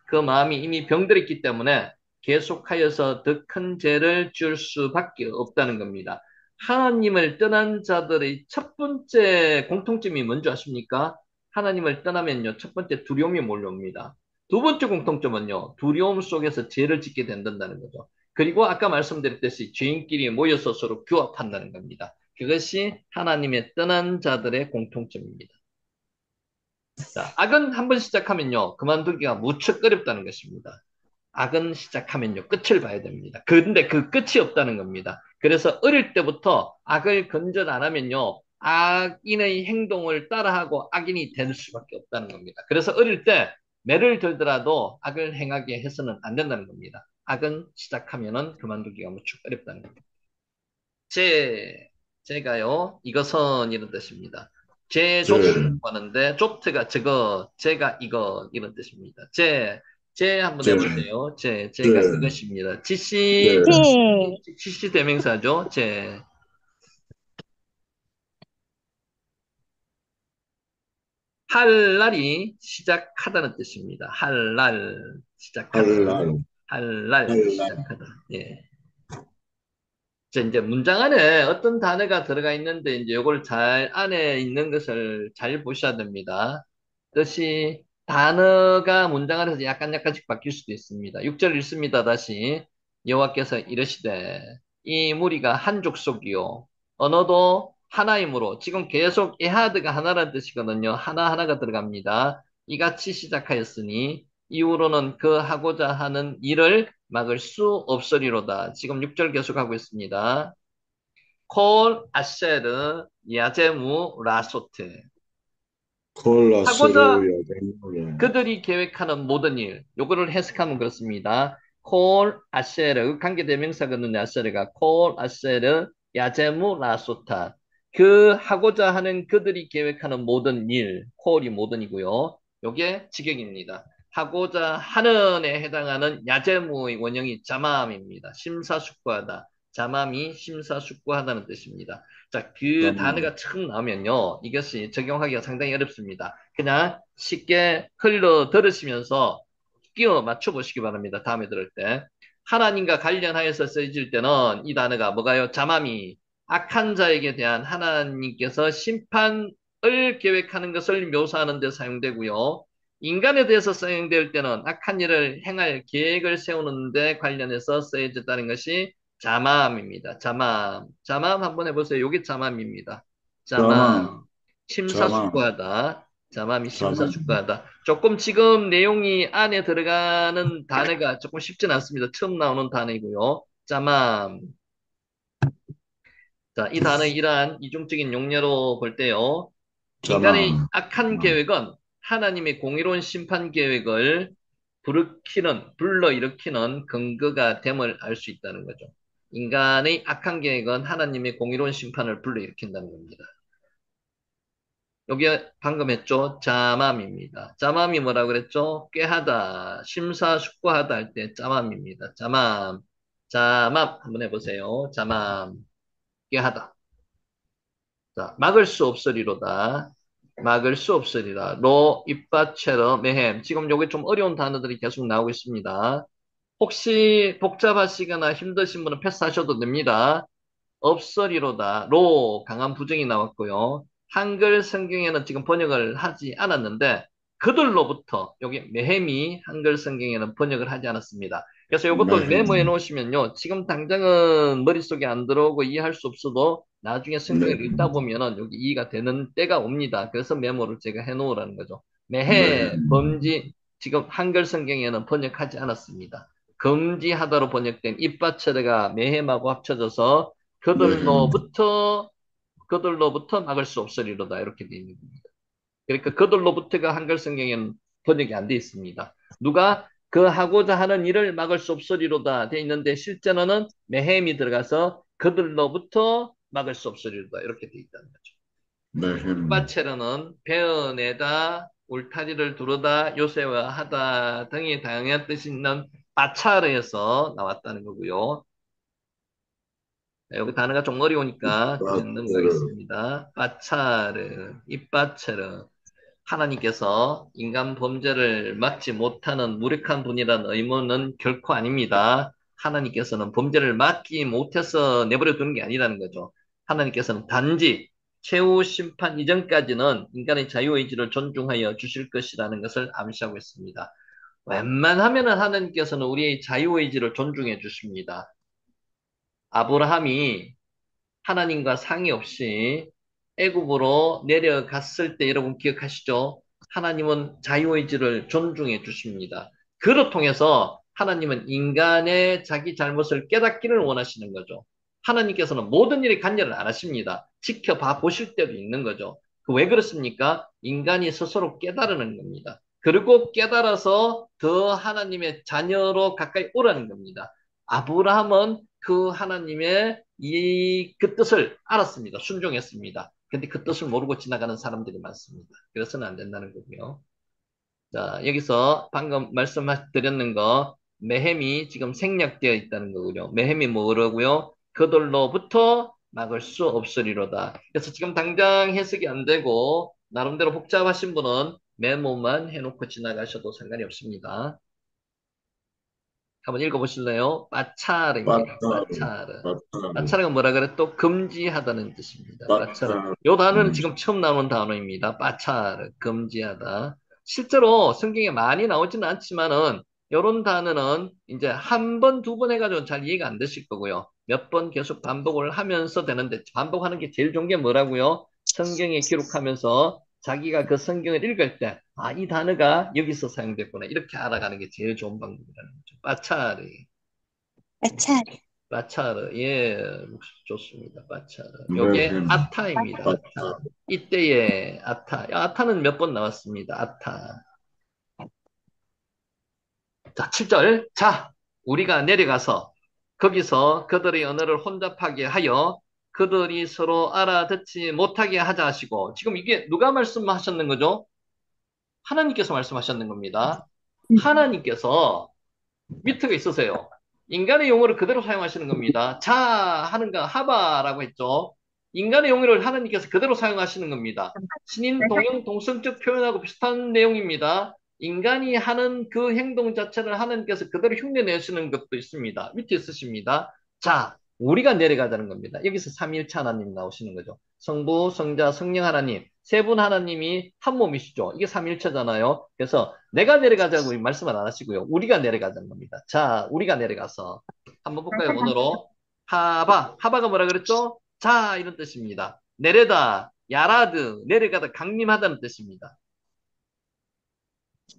그 마음이 이미 병들었기 때문에 계속하여서 더 큰 죄를 줄 수밖에 없다는 겁니다. 하나님을 떠난 자들의 첫 번째 공통점이 뭔지 아십니까? 하나님을 떠나면요, 첫 번째 두려움이 몰려옵니다. 두 번째 공통점은요, 두려움 속에서 죄를 짓게 된다는 거죠. 그리고 아까 말씀드렸듯이 죄인끼리 모여서 서로 규합한다는 겁니다. 그것이 하나님의 떠난 자들의 공통점입니다. 자, 악은 한번 시작하면요, 그만두기가 무척 어렵다는 것입니다. 악은 시작하면요, 끝을 봐야 됩니다. 그런데 그 끝이 없다는 겁니다. 그래서 어릴 때부터 악을 건절 안 하면요, 악인의 행동을 따라하고 악인이 될 수밖에 없다는 겁니다. 그래서 어릴 때 매를 들더라도 악을 행하게 해서는 안 된다는 겁니다. 악은 시작하면은 그만두기가 무척 어렵다는 겁니다. 제가요, 이것은 이런 뜻입니다. 제, 제조트라고 하는데, 조트가 저거, 제가 이거, 이런 뜻입니다. 제 한번 제, 해보세요. 제, 제가 이것입니다. 제, 지시 대명사죠. 할 날이 시작하다는 뜻입니다. 할 날, 시작하다. 할랄, 할 날, 할랄, 시작하다. 예. 이제 문장 안에 어떤 단어가 들어가 있는데 이제 요걸 잘 안에 있는 것을 잘 보셔야 됩니다. 뜻이 단어가 문장 안에서 약간씩 바뀔 수도 있습니다. 6절 읽습니다. 다시 여호와께서 이르시되 이 무리가 한 족속이요 언어도 하나이므로 지금 계속 에하드가 하나라는 뜻이거든요. 하나하나가 들어갑니다. 이같이 시작하였으니 이후로는 그 하고자 하는 일을 막을 수 없으리로다. 지금 6절 계속하고 있습니다. 콜 아세르 야제무 라소트 하고자 콜라세르 야댕노래, 그들이 계획하는 모든 일 요거를 해석하면 그렇습니다. 콜 아세르 관계대명사거든요. 아세르가 콜 아세르 야제무 라소타 그 하고자 하는 그들이 계획하는 모든 일 콜이 모든이고요. 요게 직역입니다. 하고자 하는에 해당하는 야제무의 원형이 자맘입니다. 심사숙고하다. 자맘이 심사숙고하다는 뜻입니다. 자, 그 자마, 단어가 처음 나오면요. 이것이 적용하기가 상당히 어렵습니다. 그냥 쉽게 흘러 들으시면서 끼워 맞춰 보시기 바랍니다. 다음에 들을 때. 하나님과 관련하여서 쓰여질 때는 이 단어가 뭐가요? 자맘이 악한 자에게 대한 하나님께서 심판을 계획하는 것을 묘사하는 데 사용되고요. 인간에 대해서 사용될 때는 악한 일을 행할 계획을 세우는 데 관련해서 쓰여졌다는 것이 자맘입니다. 자맘. 자맘 한번 해보세요. 요게 자맘입니다. 자마, 자맘. 자마, 심사숙고하다. 자맘이 자마, 심사숙고하다. 조금 지금 내용이 안에 들어가는 단어가 조금 쉽진 않습니다. 처음 나오는 단어이고요. 자맘. 자, 이 단어의 이러한 이중적인 용례로 볼 때요. 인간의 자마, 악한 계획은 하나님의 공의로운 심판 계획을 불러일으키는 근거가 됨을 알 수 있다는 거죠. 인간의 악한 계획은 하나님의 공의로운 심판을 불러일으킨다는 겁니다. 여기 방금 했죠? 자맘입니다. 자맘이 뭐라고 그랬죠? 꾀하다, 심사숙고하다 할 때 자맘입니다. 자맘, 자맘 한번 해보세요. 자맘, 꾀하다. 자, 막을 수 없으리로다. 막을 수 없으리라. 로, 입바체러, 메헴. 지금 여기 좀 어려운 단어들이 계속 나오고 있습니다. 혹시 복잡하시거나 힘드신 분은 패스하셔도 됩니다. 없으리로다. 로 강한 부정이 나왔고요. 한글 성경에는 지금 번역을 하지 않았는데 그들로부터 여기 메헤미 한글 성경에는 번역을 하지 않았습니다. 그래서 이것도 네. 메모해 놓으시면요. 지금 당장은 머릿속에 안 들어오고 이해할 수 없어도 나중에 네. 성경을 읽다 보면은 여기 이해가 되는 때가 옵니다. 그래서 메모를 제가 해 놓으라는 거죠. 네. 매해, 범지, 지금 한글 성경에는 번역하지 않았습니다. 금지하다로 번역된 입바처리가 매햄하고 합쳐져서 네. 그들로부터 막을 수 없으리로다. 이렇게 되어 있는 겁니다. 그러니까 그들로부터가 한글 성경에는 번역이 안 되어 있습니다. 누가 그 하고자 하는 일을 막을 수 없으리로다 되어 있는데 실제로는 매햄이 들어가서 그들로부터 막을 수 없으리로다. 이렇게 되어 있다는 거죠. 네. 바체르는 베어내다, 울타리를 두르다, 요새화하다 등이 다양한 뜻이 있는 바차르에서 나왔다는 거고요. 여기 단어가 좀 어려우니까 그냥 맞아요. 넘어가겠습니다. 바차르, 입바차르. 하나님께서 인간 범죄를 막지 못하는 무력한 분이라는 의무는 결코 아닙니다. 하나님께서는 범죄를 막지 못해서 내버려 두는 게 아니라는 거죠. 하나님께서는 단지 최후 심판 이전까지는 인간의 자유의지를 존중하여 주실 것이라는 것을 암시하고 있습니다. 웬만하면 하나님께서는 우리의 자유의지를 존중해 주십니다. 아브라함이 하나님과 상의 없이 애굽으로 내려갔을 때 여러분 기억하시죠? 하나님은 자유의지를 존중해 주십니다. 그를 통해서 하나님은 인간의 자기 잘못을 깨닫기를 원하시는 거죠. 하나님께서는 모든 일에 관여를 안 하십니다. 지켜봐 보실 때도 있는 거죠. 왜 그렇습니까? 인간이 스스로 깨달으는 겁니다. 그리고 깨달아서 더 하나님의 자녀로 가까이 오라는 겁니다. 아브라함은 그 하나님의 그 뜻을 알았습니다. 순종했습니다. 근데 그 뜻을 모르고 지나가는 사람들이 많습니다. 그래서는 안 된다는 거고요. 자, 여기서 방금 말씀드렸는 거, 메헴이 지금 생략되어 있다는 거고요. 메헴이 뭐라고요? 그들로부터 막을 수 없으리로다. 그래서 지금 당장 해석이 안 되고, 나름대로 복잡하신 분은 메모만 해놓고 지나가셔도 상관이 없습니다. 한번 읽어보실래요? 빠차르입니다. 맞아요. 빠차르. 맞아요. 빠차르가 뭐라 그래? 또 금지하다는 뜻입니다. 빠차르. 맞아요. 요 단어는 지금 처음 나오는 단어입니다. 빠차르. 금지하다. 실제로 성경에 많이 나오지는 않지만은 요런 단어는 이제 한 번, 두 번 해가지고 잘 이해가 안 되실 거고요. 몇 번 계속 반복을 하면서 되는데 반복하는 게 제일 좋은 게 뭐라고요? 성경에 기록하면서 자기가 그 성경을 읽을 때, 아, 이 단어가 여기서 사용됐구나. 이렇게 알아가는 게 제일 좋은 방법이라는 거죠. 빠차리. 마찰, 빠차르. 예, 좋습니다. 빠차르. 요게 네. 아타입니다. 아타. 이때의 아타. 아타는 몇 번 나왔습니다. 아타. 자, 7절. 자, 우리가 내려가서 거기서 그들의 언어를 혼잡하게 하여 그들이 서로 알아듣지 못하게 하자 하시고, 지금 이게 누가 말씀하셨는 거죠? 하나님께서 말씀하셨는 겁니다. 하나님께서 밑트가 있으세요. 인간의 용어를 그대로 사용하시는 겁니다. 자 하는 거 하바라고 했죠. 인간의 용어를 하나님께서 그대로 사용하시는 겁니다. 신인, 동형, 동성적 표현하고 비슷한 내용입니다. 인간이 하는 그 행동 자체를 하나님께서 그대로 흉내내시는 것도 있습니다. 밑에 있으십니다. 자, 우리가 내려가자는 겁니다. 여기서 삼위일체 하나님 나오시는 거죠. 성부, 성자, 성령 하나님, 세 분 하나님이 한 몸이시죠. 이게 삼위일체잖아요. 그래서 내가 내려가자고 말씀을 안 하시고요. 우리가 내려가자는 겁니다. 자, 우리가 내려가서 한번 볼까요? 원어로 하바, 하바가 뭐라 그랬죠? 자, 이런 뜻입니다. 내려다, 야라드, 내려가다, 강림하다는 뜻입니다.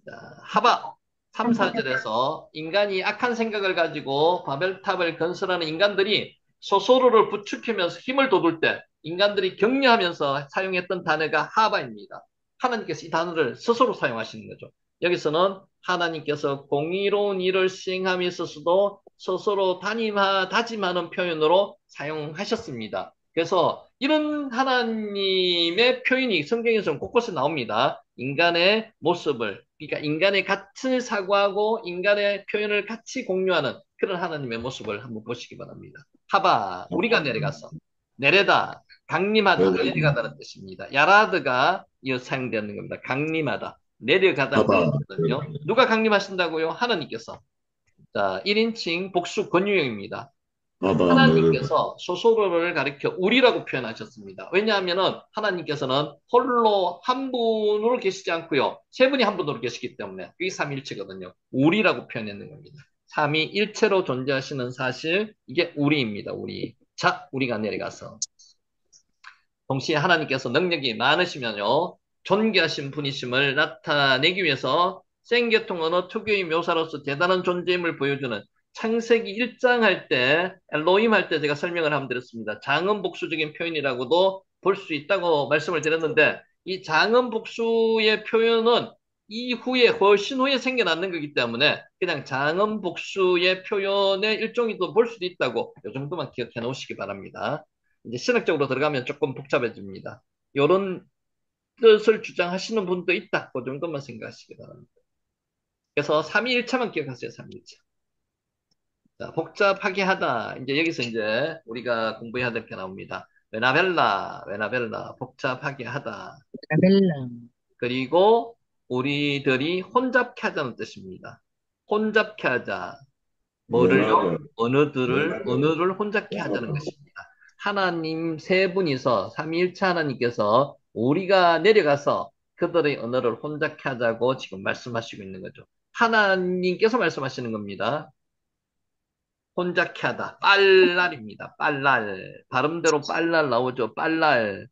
자, 하바 3, 4절에서 인간이 악한 생각을 가지고 바벨탑을 건설하는 인간들이 소소로를 부추기면서 힘을 돋울 때 인간들이 격려하면서 사용했던 단어가 하바입니다. 하나님께서 이 단어를 스스로 사용하시는 거죠. 여기서는 하나님께서 공의로운 일을 시행함에 있어서도 스스로 다짐하는 표현으로 사용하셨습니다. 그래서 이런 하나님의 표현이 성경에서 곳곳에 나옵니다. 인간의 모습을, 그러니까 인간의 가치를 사고하고 인간의 표현을 같이 공유하는 그런 하나님의 모습을 한번 보시기 바랍니다. 하바, 우리가 내려가서. 내려다, 강림하다, 네. 내려가다는 뜻입니다. 야라드가 이어 사용되는 겁니다. 강림하다, 내려가다는 하바. 뜻이거든요. 누가 강림하신다고요? 하나님께서. 자, 1인칭 복수 권유형입니다. 아담을 하나님께서 소소로를 가리켜 우리라고 표현하셨습니다. 왜냐하면은 하나님께서는 홀로 한 분으로 계시지 않고요. 세 분이 한 분으로 계시기 때문에 그게 삼위일체거든요. 우리라고 표현했는 겁니다. 삼위일체로 존재하시는 사실, 이게 우리입니다. 우리. 자, 우리가 내려가서. 동시에 하나님께서 능력이 많으시면요. 존귀하신 분이심을 나타내기 위해서 생계통 언어 특유의 묘사로서 대단한 존재임을 보여주는 창세기 1장 할 때, 엘로힘 할 때 제가 설명을 한번 드렸습니다. 장음복수적인 표현이라고도 볼 수 있다고 말씀을 드렸는데, 이 장음복수의 표현은 이후에, 훨씬 후에 생겨나는 거기 때문에 그냥 장음복수의 표현의 일종이도 볼 수도 있다고 이 정도만 기억해 놓으시기 바랍니다. 이제 신학적으로 들어가면 조금 복잡해집니다. 이런 뜻을 주장하시는 분도 있다. 그 정도만 생각하시기 바랍니다. 그래서 삼위일체만 기억하세요. 삼위일체. 자, 복잡하게 하다. 이제 여기서 이제 우리가 공부해야 될 게 나옵니다. 베나벨라, 복잡하게 하다. 라벨라. 그리고 우리들이 혼잡케 하자는 뜻입니다. 혼잡케 하자. 뭐를요? 언어를 혼잡케 하자는 것입니다. 하나님 세 분이서 삼위일체 하나님께서 우리가 내려가서 그들의 언어를 혼잡케 하자고 지금 말씀하시고 있는 거죠. 하나님께서 말씀하시는 겁니다. 혼잡케 하다. 빨랄입니다. 빨랄. 발음대로 빨랄 나오죠. 빨랄.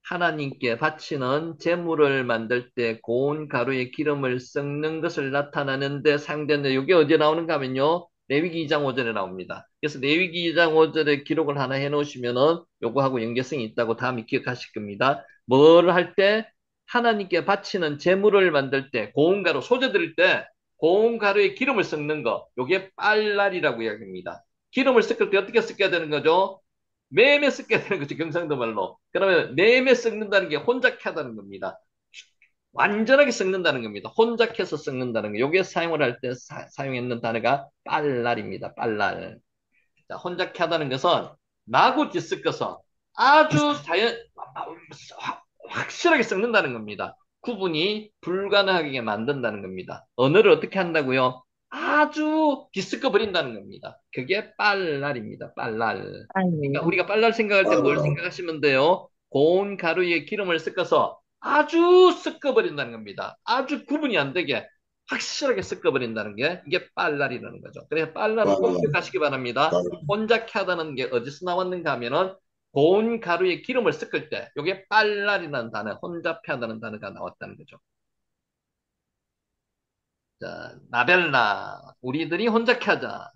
하나님께 바치는 제물을 만들 때 고운 가루에 기름을 섞는 것을 나타내는데 사용되는 이게 어디에 나오는가 하면요. 레위기 2장 5절에 나옵니다. 그래서 레위기 2장 5절에 기록을 하나 해놓으시면은 요거하고 연계성이 있다고 다음에 기억하실 겁니다. 뭘 할 때? 하나님께 바치는 제물을 만들 때 고운 가루, 소재 드릴 때 고운 가루에 기름을 섞는 거, 요게 빨랄이라고 이야기합니다. 기름을 섞을 때 어떻게 섞여야 되는 거죠? 매매 섞여야 되는 거죠. 경상도 말로. 그러면 매매 섞는다는 게 혼잡케 하다는 겁니다. 완전하게 섞는다는 겁니다. 혼잡해서 섞는다는 거. 요게 사용을 할 때 사용했는 단어가 빨랄입니다. 빨랄. 자, 혼잡케 하다는 것은 마구 뒤섞어서 아주 확실하게 섞는다는 겁니다. 구분이 불가능하게 만든다는 겁니다. 언어를 어떻게 한다고요? 아주 뒤섞어 버린다는 겁니다. 그게 빨랄입니다. 빨랄. 그러니까 우리가 빨랄 생각할 때 뭘 생각하시면 돼요? 고운 가루에 기름을 섞어서 아주 섞어 버린다는 겁니다. 아주 구분이 안 되게 확실하게 섞어 버린다는 게 이게 빨랄이라는 거죠. 그래서 빨랄은 꼭 기억하시기 바랍니다. 혼잡케 하다는 게 어디서 나왔는가 하면은 고운 가루에 기름을 섞을 때 이게 빨랄이라는 단어, 혼잡케 하다는 단어가 나왔다는 거죠. 자, 나벨라. 우리들이 혼잡케 하자.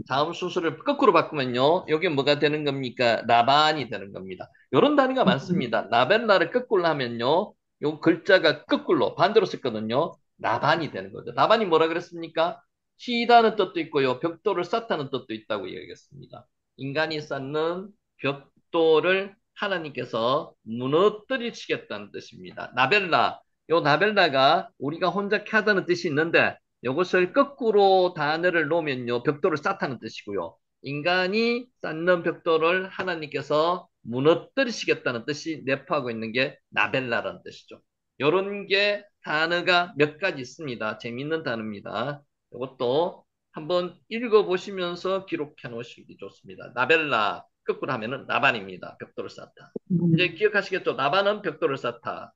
다음 순서를 거꾸로 바꾸면요. 여기 뭐가 되는 겁니까? 나반이 되는 겁니다. 이런 단어가 많습니다. 나벨라를 거꾸로 하면요. 요 글자가 거꾸로 반대로 썼거든요. 나반이 되는 거죠. 나반이 뭐라 그랬습니까? 시다는 뜻도 있고요. 벽돌을 쌓다는 뜻도 있다고 이야기했습니다. 인간이 쌓는 벽돌을 하나님께서 무너뜨리시겠다는 뜻입니다. 나벨라. 요 나벨라가 우리가 혼잡케 하다는 뜻이 있는데 이것을 거꾸로 단어를 놓으면요. 벽돌을 쌓다는 뜻이고요. 인간이 쌓는 벽돌을 하나님께서 무너뜨리시겠다는 뜻이 내포하고 있는 게 나벨라라는 뜻이죠. 이런 게 단어가 몇 가지 있습니다. 재미있는 단어입니다. 이것도 한번 읽어보시면서 기록해 놓으시기 좋습니다. 나벨라, 거꾸로 하면은 나반입니다. 벽돌을 쌓다. 이제 기억하시겠죠? 나반은 벽돌을 쌓다.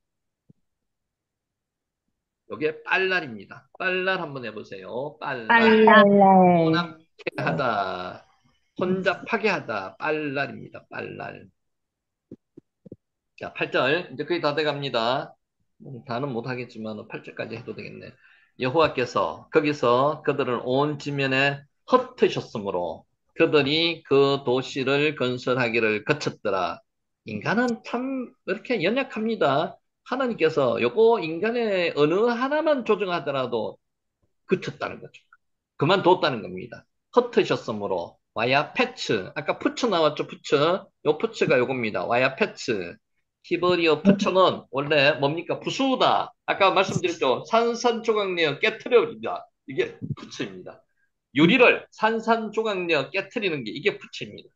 여기에 빨랄입니다. 빨랄 한번 해보세요. 빨랄. 혼합케 하다. 혼잡하게 하다. 빨랄입니다. 빨랄. 자, 8절. 이제 거의 다 돼갑니다. 다는 못하겠지만 8절까지 해도 되겠네. 여호와께서 거기서 그들을 온 지면에 흩으셨으므로 그들이 그 도시를 건설하기를 거쳤더라. 인간은 참 이렇게 연약합니다. 하나님께서 요거 인간의 어느 하나만 조정하더라도 그쳤다는 거죠. 그만뒀다는 겁니다. 흩으셨으므로 와야 패츠. 아까 푸츠 나왔죠. 푸츠. 요 푸츠가 요겁니다. 와야 패츠. 히브리어 푸츠는 원래 뭡니까? 부수다. 아까 말씀드렸죠. 산산조각 내어 깨트려버리다. 이게 푸츠입니다. 유리를 산산조각 내어 깨트리는 게 이게 푸츠입니다.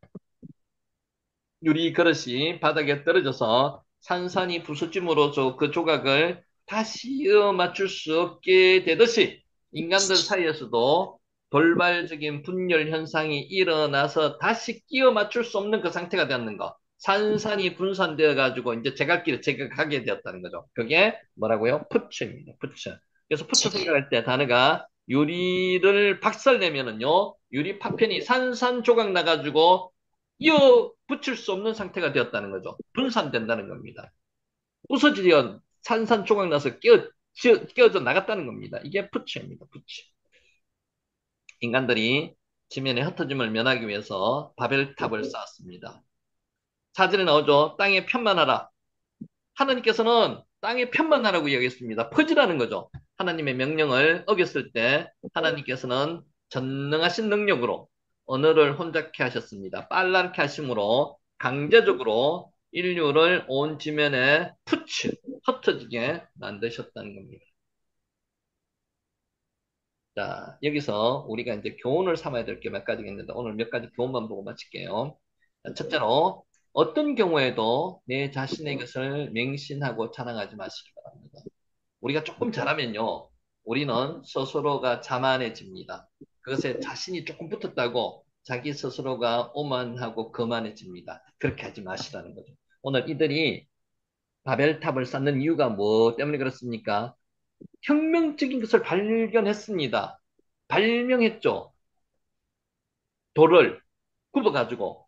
유리 그릇이 바닥에 떨어져서 산산이 부서짐으로 그 조각을 다시 맞출 수 없게 되듯이 인간들 사이에서도 돌발적인 분열 현상이 일어나서 다시 끼워 맞출 수 없는 그 상태가 되었는 거. 산산이 분산되어 가지고 이제 제갈길을 제각하게 되었다는 거죠. 그게 뭐라고요? 푸츠입니다. 푸츠. 그래서 푸츠 생각할 때 단어가 유리를 박살내면은요, 유리 파편이 산산조각 나가지고 이어 붙일 수 없는 상태가 되었다는 거죠. 분산된다는 겁니다. 부서지려 산산조각 나서 끼어져 나갔다는 겁니다. 이게 푸츠입니다. 푸츠. 인간들이 지면의 흩어짐을 면하기 위해서 바벨탑을 쌓았습니다. 사진에 나오죠. 땅에 편만하라. 하나님께서는 땅에 편만하라고 이야기했습니다. 퍼지라는 거죠. 하나님의 명령을 어겼을 때 하나님께서는 전능하신 능력으로 언어를 혼잡케 하셨습니다. 빨갛게 하심으로 강제적으로 인류를 온 지면에 흩어지게 만드셨다는 겁니다. 자, 여기서 우리가 이제 교훈을 삼아야 될 게 몇 가지가 있는데 오늘 몇 가지 교훈만 보고 마칠게요. 첫째로 어떤 경우에도 내 자신의 것을 맹신하고 자랑하지 마시기 바랍니다. 우리가 조금 잘하면요, 우리는 스스로가 자만해집니다. 그것에 자신이 조금 붙었다고 자기 스스로가 오만하고 거만해집니다. 그렇게 하지 마시라는 거죠. 오늘 이들이 바벨탑을 쌓는 이유가 뭐 때문에 그렇습니까? 혁명적인 것을 발견했습니다. 발명했죠. 돌을 굽어가지고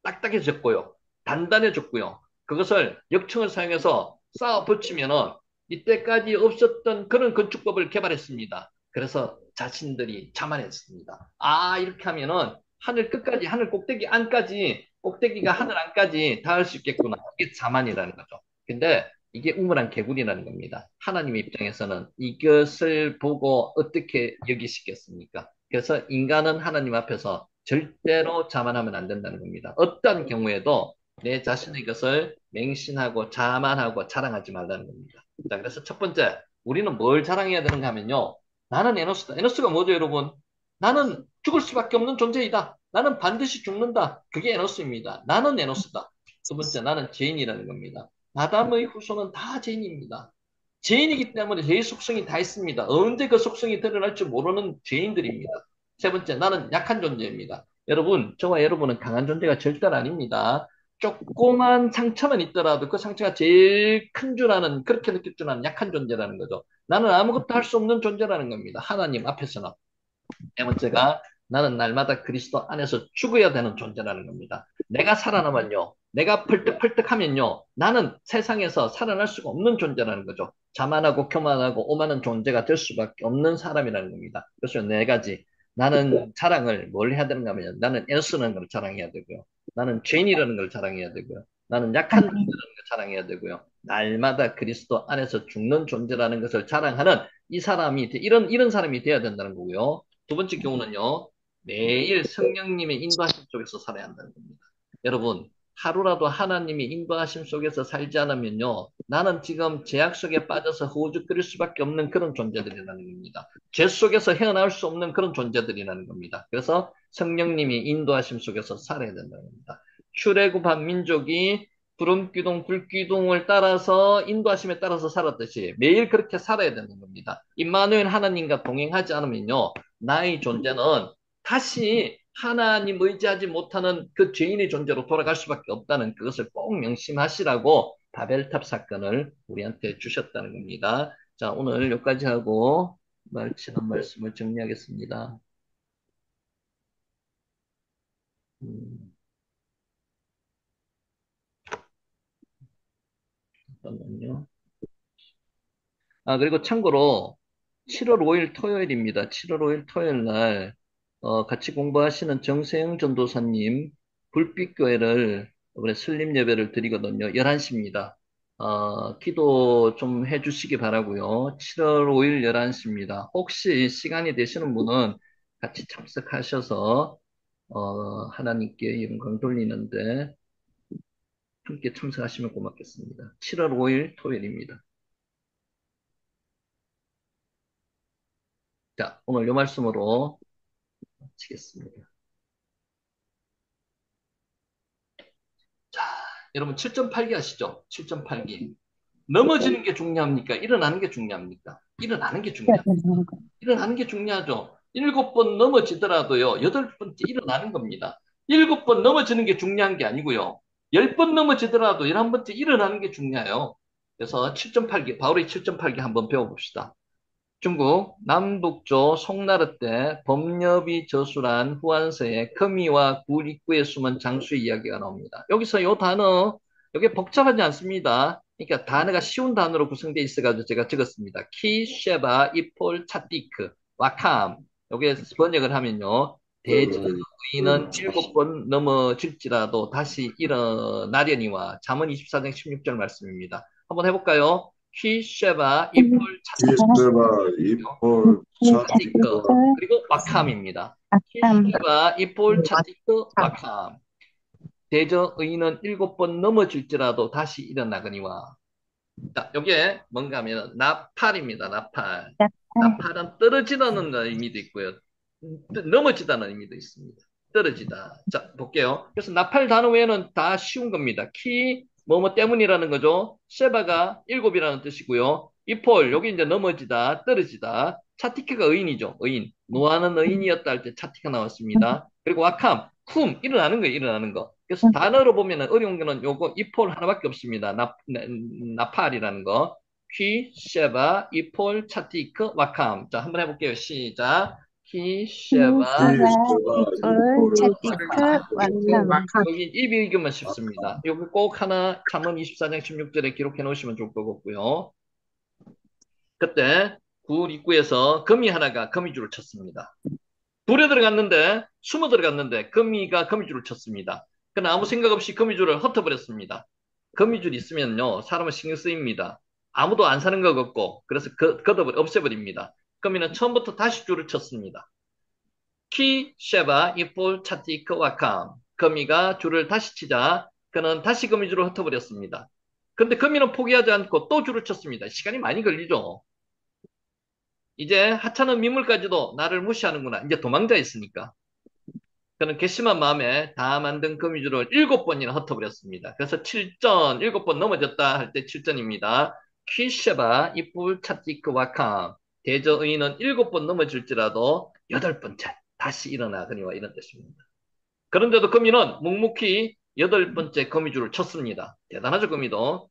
딱딱해졌고요. 단단해졌고요. 그것을 역청을 사용해서 쌓아 붙이면은 이때까지 없었던 그런 건축법을 개발했습니다. 그래서 자신들이 자만했습니다. 아, 이렇게 하면은 하늘 끝까지, 하늘 꼭대기 안까지, 꼭대기가 하늘 안까지 닿을 수 있겠구나. 이게 자만이라는 거죠. 근데 이게 우물한 개구리라는 겁니다. 하나님의 입장에서는 이것을 보고 어떻게 여기시겠습니까? 그래서 인간은 하나님 앞에서 절대로 자만하면 안 된다는 겁니다. 어떤 경우에도 내 자신의 것을 맹신하고 자만하고 자랑하지 말라는 겁니다. 자, 그래서 첫 번째, 우리는 뭘 자랑해야 되는가 하면요. 나는 에노스다. 에노스가 뭐죠, 여러분? 나는 죽을 수밖에 없는 존재이다. 나는 반드시 죽는다. 그게 에노스입니다. 나는 에노스다. 두 번째, 나는 죄인이라는 겁니다. 아담의 후손은 다 죄인입니다. 죄인이기 때문에 죄의 속성이 다 있습니다. 언제 그 속성이 드러날지 모르는 죄인들입니다. 세 번째, 나는 약한 존재입니다. 여러분, 저와 여러분은 강한 존재가 절대 아닙니다. 조그만 상처만 있더라도 그 상처가 제일 큰 줄 아는, 그렇게 느낄 줄 아는 약한 존재라는 거죠. 나는 아무것도 할 수 없는 존재라는 겁니다. 하나님 앞에서는. 네 번째가 나는 날마다 그리스도 안에서 죽어야 되는 존재라는 겁니다. 내가 살아남으면요. 내가 펄떡펄떡하면요. 나는 세상에서 살아날 수가 없는 존재라는 거죠. 자만하고 교만하고 오만한 존재가 될 수밖에 없는 사람이라는 겁니다. 그래서 네 가지. 나는 자랑을 뭘 해야 되는가 하면 나는 에너스라는 걸 자랑해야 되고요. 나는 죄인이라는 걸 자랑해야 되고요. 나는 약한 존재라는 걸 자랑해야 되고요. 날마다 그리스도 안에서 죽는 존재라는 것을 자랑하는 이 사람이 이런 사람이 되어야 된다는 거고요. 두 번째 경우는요, 매일 성령님의 인도하심 속에서 살아야 한다는 겁니다. 여러분, 하루라도 하나님의 인도하심 속에서 살지 않으면요, 나는 지금 죄악 속에 빠져서 허우적거릴 수밖에 없는 그런 존재들이라는 겁니다. 죄 속에서 헤어나올 수 없는 그런 존재들이라는 겁니다. 그래서 성령님이 인도하심 속에서 살아야 된다는 겁니다. 출애굽한 민족이 구름기둥, 불기둥을 따라서 인도하심에 따라서 살았듯이 매일 그렇게 살아야 되는 겁니다. 임마누엘 하나님과 동행하지 않으면요, 나의 존재는 다시 하나님 의지하지 못하는 그 죄인의 존재로 돌아갈 수밖에 없다는 그것을 꼭 명심하시라고 바벨탑 사건을 우리한테 주셨다는 겁니다. 자, 오늘 여기까지 하고 마치는 말씀을 정리하겠습니다. 잠깐만요. 아, 그리고 참고로 7월 5일 토요일입니다. 7월 5일 토요일 날 같이 공부하시는 정세영 전도사님 불빛교회를 이번에 설립 예배를 드리거든요. 11시입니다. 기도 좀 해주시기 바라고요. 7월 5일 11시입니다. 혹시 시간이 되시는 분은 같이 참석하셔서 하나님께 영광 돌리는데 함께 참석하시면 고맙겠습니다. 7월 5일 토요일입니다. 자, 오늘 이 말씀으로 마치겠습니다. 자, 여러분 7.8기 아시죠? 7.8기. 넘어지는 게 중요합니까? 일어나는 게 중요합니까? 일어나는 게 중요합니다. 일어나는 게 중요하죠. 7번 넘어지더라도요, 8번째 일어나는 겁니다. 7번 넘어지는 게 중요한 게 아니고요. 10번 넘어지더라도 11번째 일어나는 게 중요해요. 그래서 7.8기, 바울의 7.8기 한번 배워봅시다. 중국 남북조 송나라 때 범여비 저술한 후한서에 금이와 굴 입구에 숨은 장수의 이야기가 나옵니다. 여기서 이 단어, 이게 복잡하지 않습니다. 그러니까 단어가 쉬운 단어로 구성되어 있어가지고 제가 적었습니다. 키, 쉐바, 이폴, 차티크, 와캄. 여기에 번역을 하면요. 대저의인은 7번 넘어질지라도 다시 일어나려니와 잠언 24장 16절 말씀입니다. 한번 해볼까요? 키, 쉐바, 이폴, 키스바, 이폴, 차티크, 차티크, 그리고 와캄입니다. 아캄, 키쉐바, 이폴, 차티크, 와캄. 대저 의인은 7번 넘어질지라도 다시 일어나거니와. 자, 요게 뭔가 하면 나팔입니다. 나팔. 나팔은 떨어지다는 의미도 있고요. 넘어지다는 의미도 있습니다. 떨어지다. 자, 볼게요. 그래서 나팔 단어 외에는 다 쉬운 겁니다. 키, 뭐뭐 때문이라는 거죠. 쉐바가 7이라는 뜻이고요. 이폴, 여기 이제 넘어지다, 떨어지다. 차티크가 의인이죠. 의인. 노아는 의인이었다 할 때 차티크가 나왔습니다. 그리고 와캄, 쿰, 일어나는 거예요. 일어나는 거. 그래서 단어로 보면 어려운 거는 요거 이폴 하나밖에 없습니다. 나팔이라는 거. 퀴, 쉐바, 이폴, 차티크, 와캄. 자, 한번 해볼게요. 시작. 퀴, 쉐바, 이폴, 차티크, 와캄. 여기 입이 읽으면 쉽습니다. 여기 꼭 하나 잠언 24장 16절에 기록해 놓으시면 좋을 것 같고요. 그때 굴 입구에서 거미 하나가 거미줄을 쳤습니다. 불에 들어갔는데 숨어 들어갔는데 거미가 거미줄을 쳤습니다. 그러나 아무 생각 없이 거미줄을 흩어버렸습니다. 거미줄이 있으면요 사람은 신경 쓰입니다. 아무도 안 사는 것 같고 그래서 없애버립니다. 거미는 처음부터 다시 줄을 쳤습니다. 키, 쉐바, 이폴, 차티크, 와캄. 거미가 줄을 다시 치자 그는 다시 거미줄을 흩어버렸습니다. 근데 거미는 포기하지 않고 또 줄을 쳤습니다. 시간이 많이 걸리죠. 이제 하찮은 민물까지도 나를 무시하는구나. 이제 도망자 있으니까. 그는 괘씸한 마음에 다 만든 거미줄을 7번이나 흩어버렸습니다. 그래서 7전, 7번 넘어졌다 할 때 7전입니다. 퀴쉐바, 이뿔, 차티크, 와캄. 대저의인은 7번 넘어질지라도 8번째 다시 일어나거니와 이런 뜻입니다. 그런데도 거미는 묵묵히 8번째 거미줄을 쳤습니다. 대단하죠, 거미도.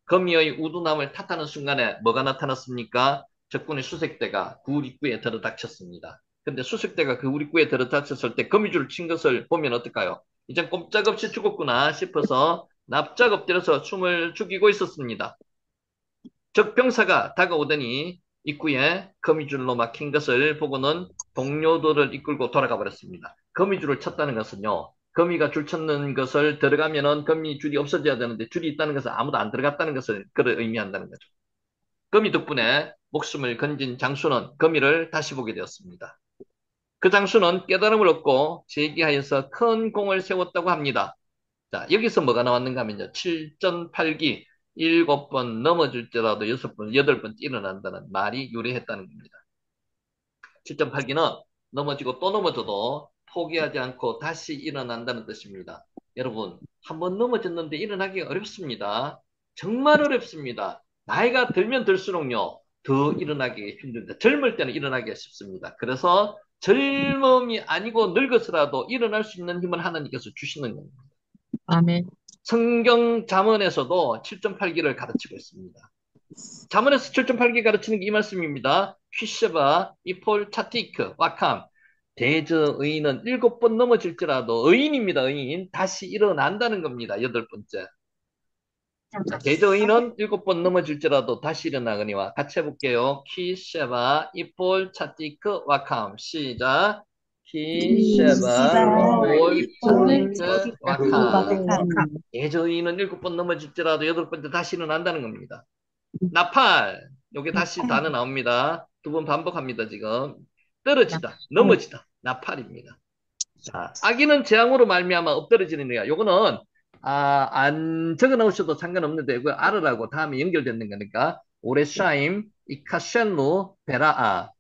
거미의 우두남을 탓하는 순간에 뭐가 나타났습니까? 적군의 수색대가 굴 입구에 들어닥쳤습니다. 근데 수색대가 그 굴 입구에 들어닥쳤을 때 거미줄을 친 것을 보면 어떨까요? 이젠 꼼짝없이 죽었구나 싶어서 납작 엎드려서 숨을 죽이고 있었습니다. 적 병사가 다가오더니 입구에 거미줄로 막힌 것을 보고는 동료들을 이끌고 돌아가 버렸습니다. 거미줄을 쳤다는 것은요. 거미가 줄 쳤는 것을 들어가면은 거미줄이 없어져야 되는데 줄이 있다는 것은 아무도 안 들어갔다는 것을 그를 의미한다는 거죠. 거미 덕분에 목숨을 건진 장수는 거미를 다시 보게 되었습니다. 그 장수는 깨달음을 얻고 재기하여서 큰 공을 세웠다고 합니다. 자, 여기서 뭐가 나왔는가 하면요. 7전 8기 7번 넘어질지라도 6번, 8번째 일어난다는 말이 유래했다는 겁니다. 7전 8기는 넘어지고 또 넘어져도 포기하지 않고 다시 일어난다는 뜻입니다. 여러분, 한번 넘어졌는데 일어나기가 어렵습니다. 정말 어렵습니다. 나이가 들면 들수록요, 더 일어나기 힘듭니다. 젊을 때는 일어나기가 쉽습니다. 그래서 젊음이 아니고 늙어서라도 일어날 수 있는 힘을 하나님께서 주시는 겁니다. 아멘. 성경 잠언에서도 7.8기를 가르치고 있습니다. 잠언에서 7.8기 가르치는 게 이 말씀입니다. 퀴쉐바, 이폴, 차티크, 와캄. 대저의인은 7번 넘어질지라도 의인입니다. 의인. 다시 일어난다는 겁니다. 8번째. 대저의인은 7번 넘어질지라도 다시 일어나거니와 같이 해볼게요. 퀴쉐바, 이폴, 차티크, 와캄. 시작. 퀴쉐바, 이폴, 차티크, 와캄. 대저의인은 7번 넘어질지라도 8번째 다시 일어난다는 겁니다. 나팔. 요게 다시 단어 나옵니다. 2번 반복합니다, 지금. 떨어지다, 넘어지다. 나팔입니다. 자, 악인은 재앙으로 말미암아 엎드러지는 거야. 요거는 안 적어 놓으셔도 상관없는데 이거 알으라고 다음에 연결되는 거니까 오레샤임 이카쉔루 베라아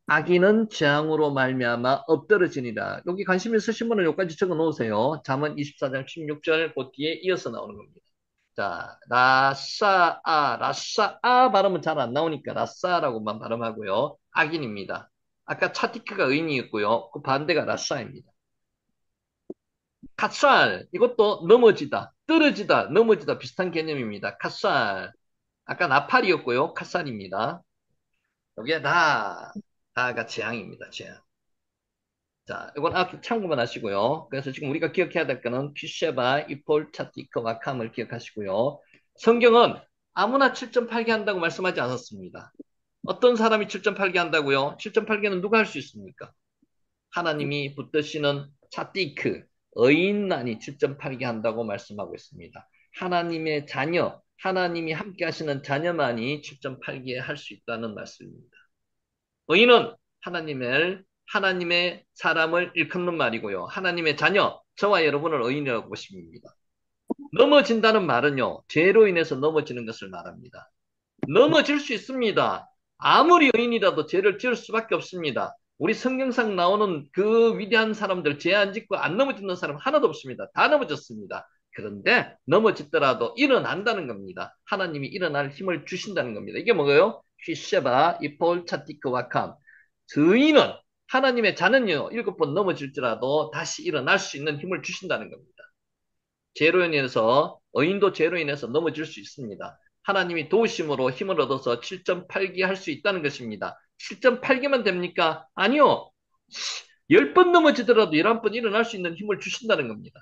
악인은 재앙으로 말미암아 엎드러지니라. 여기 관심 있으신 분은 여기까지 적어 놓으세요. 잠언 24장 16절 그 뒤에 이어서 나오는 겁니다. 자, 라싸아 발음은 잘 안 나오니까 라싸라고만 발음하고요. 악인입니다. 아까 차티크가 의인이었고요. 그 반대가 라싸입니다. 카쌀, 이것도 넘어지다, 떨어지다, 넘어지다 비슷한 개념입니다. 카쌀. 아까 나팔이었고요. 카쌀입니다. 이게 다가 재앙입니다. 재앙. 자, 이건 앞에 참고만 하시고요. 그래서 지금 우리가 기억해야 될 거는 퀴쉐바, 이폴, 차티크, 와캄을 기억하시고요. 성경은 아무나 7.8개 한다고 말씀하지 않았습니다. 어떤 사람이 7.8개 한다고요? 7.8개는 누가 할 수 있습니까? 하나님이 붙드시는 차티크, 의인만이 7.8개 한다고 말씀하고 있습니다. 하나님의 자녀, 하나님이 함께 하시는 자녀만이 7.8개 할 수 있다는 말씀입니다. 의인은 하나님의 사람을 일컫는 말이고요. 하나님의 자녀, 저와 여러분을 의인이라고 보십니다. 넘어진다는 말은요, 죄로 인해서 넘어지는 것을 말합니다. 넘어질 수 있습니다. 아무리 의인이라도 죄를 지을 수밖에 없습니다. 우리 성경상 나오는 그 위대한 사람들, 죄 안 짓고 안 넘어지는 사람 하나도 없습니다. 다 넘어졌습니다. 그런데 넘어지더라도 일어난다는 겁니다. 하나님이 일어날 힘을 주신다는 겁니다. 이게 뭐예요? 휘쉐바, 이폴, 차티크, 와캄. 의인은 하나님의 자는요, 7번 넘어질지라도 다시 일어날 수 있는 힘을 주신다는 겁니다. 죄로 인해서, 의인도 죄로 인해서 넘어질 수 있습니다. 하나님이 도우심으로 힘을 얻어서 7.8기 할 수 있다는 것입니다. 7.8기만 됩니까? 아니요. 10번 넘어지더라도 11번 일어날 수 있는 힘을 주신다는 겁니다.